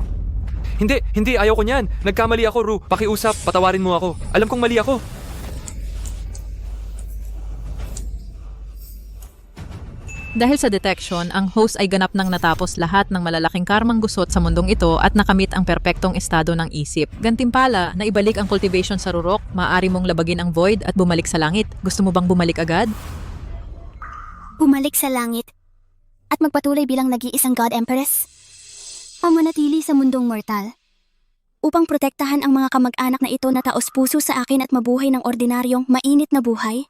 Hindi, ayaw ko niyan. Nagkamali ako Ru. Pakiusap, patawarin mo ako. Alam kong mali ako. Dahil sa detection, ang host ay ganap nang natapos lahat ng malalaking karmang gusot sa mundong ito at nakamit ang perpektong estado ng isip. Gantimpala, na ibalik ang cultivation sa rurok, maaari mong labagin ang void at bumalik sa langit. Gusto mo bang bumalik agad? Bumalik sa langit at magpatuloy bilang nag-iisang God Empress? O manatili sa mundong mortal? Upang protektahan ang mga kamag-anak na ito na taos puso sa akin at mabuhay ng ordinaryong mainit na buhay?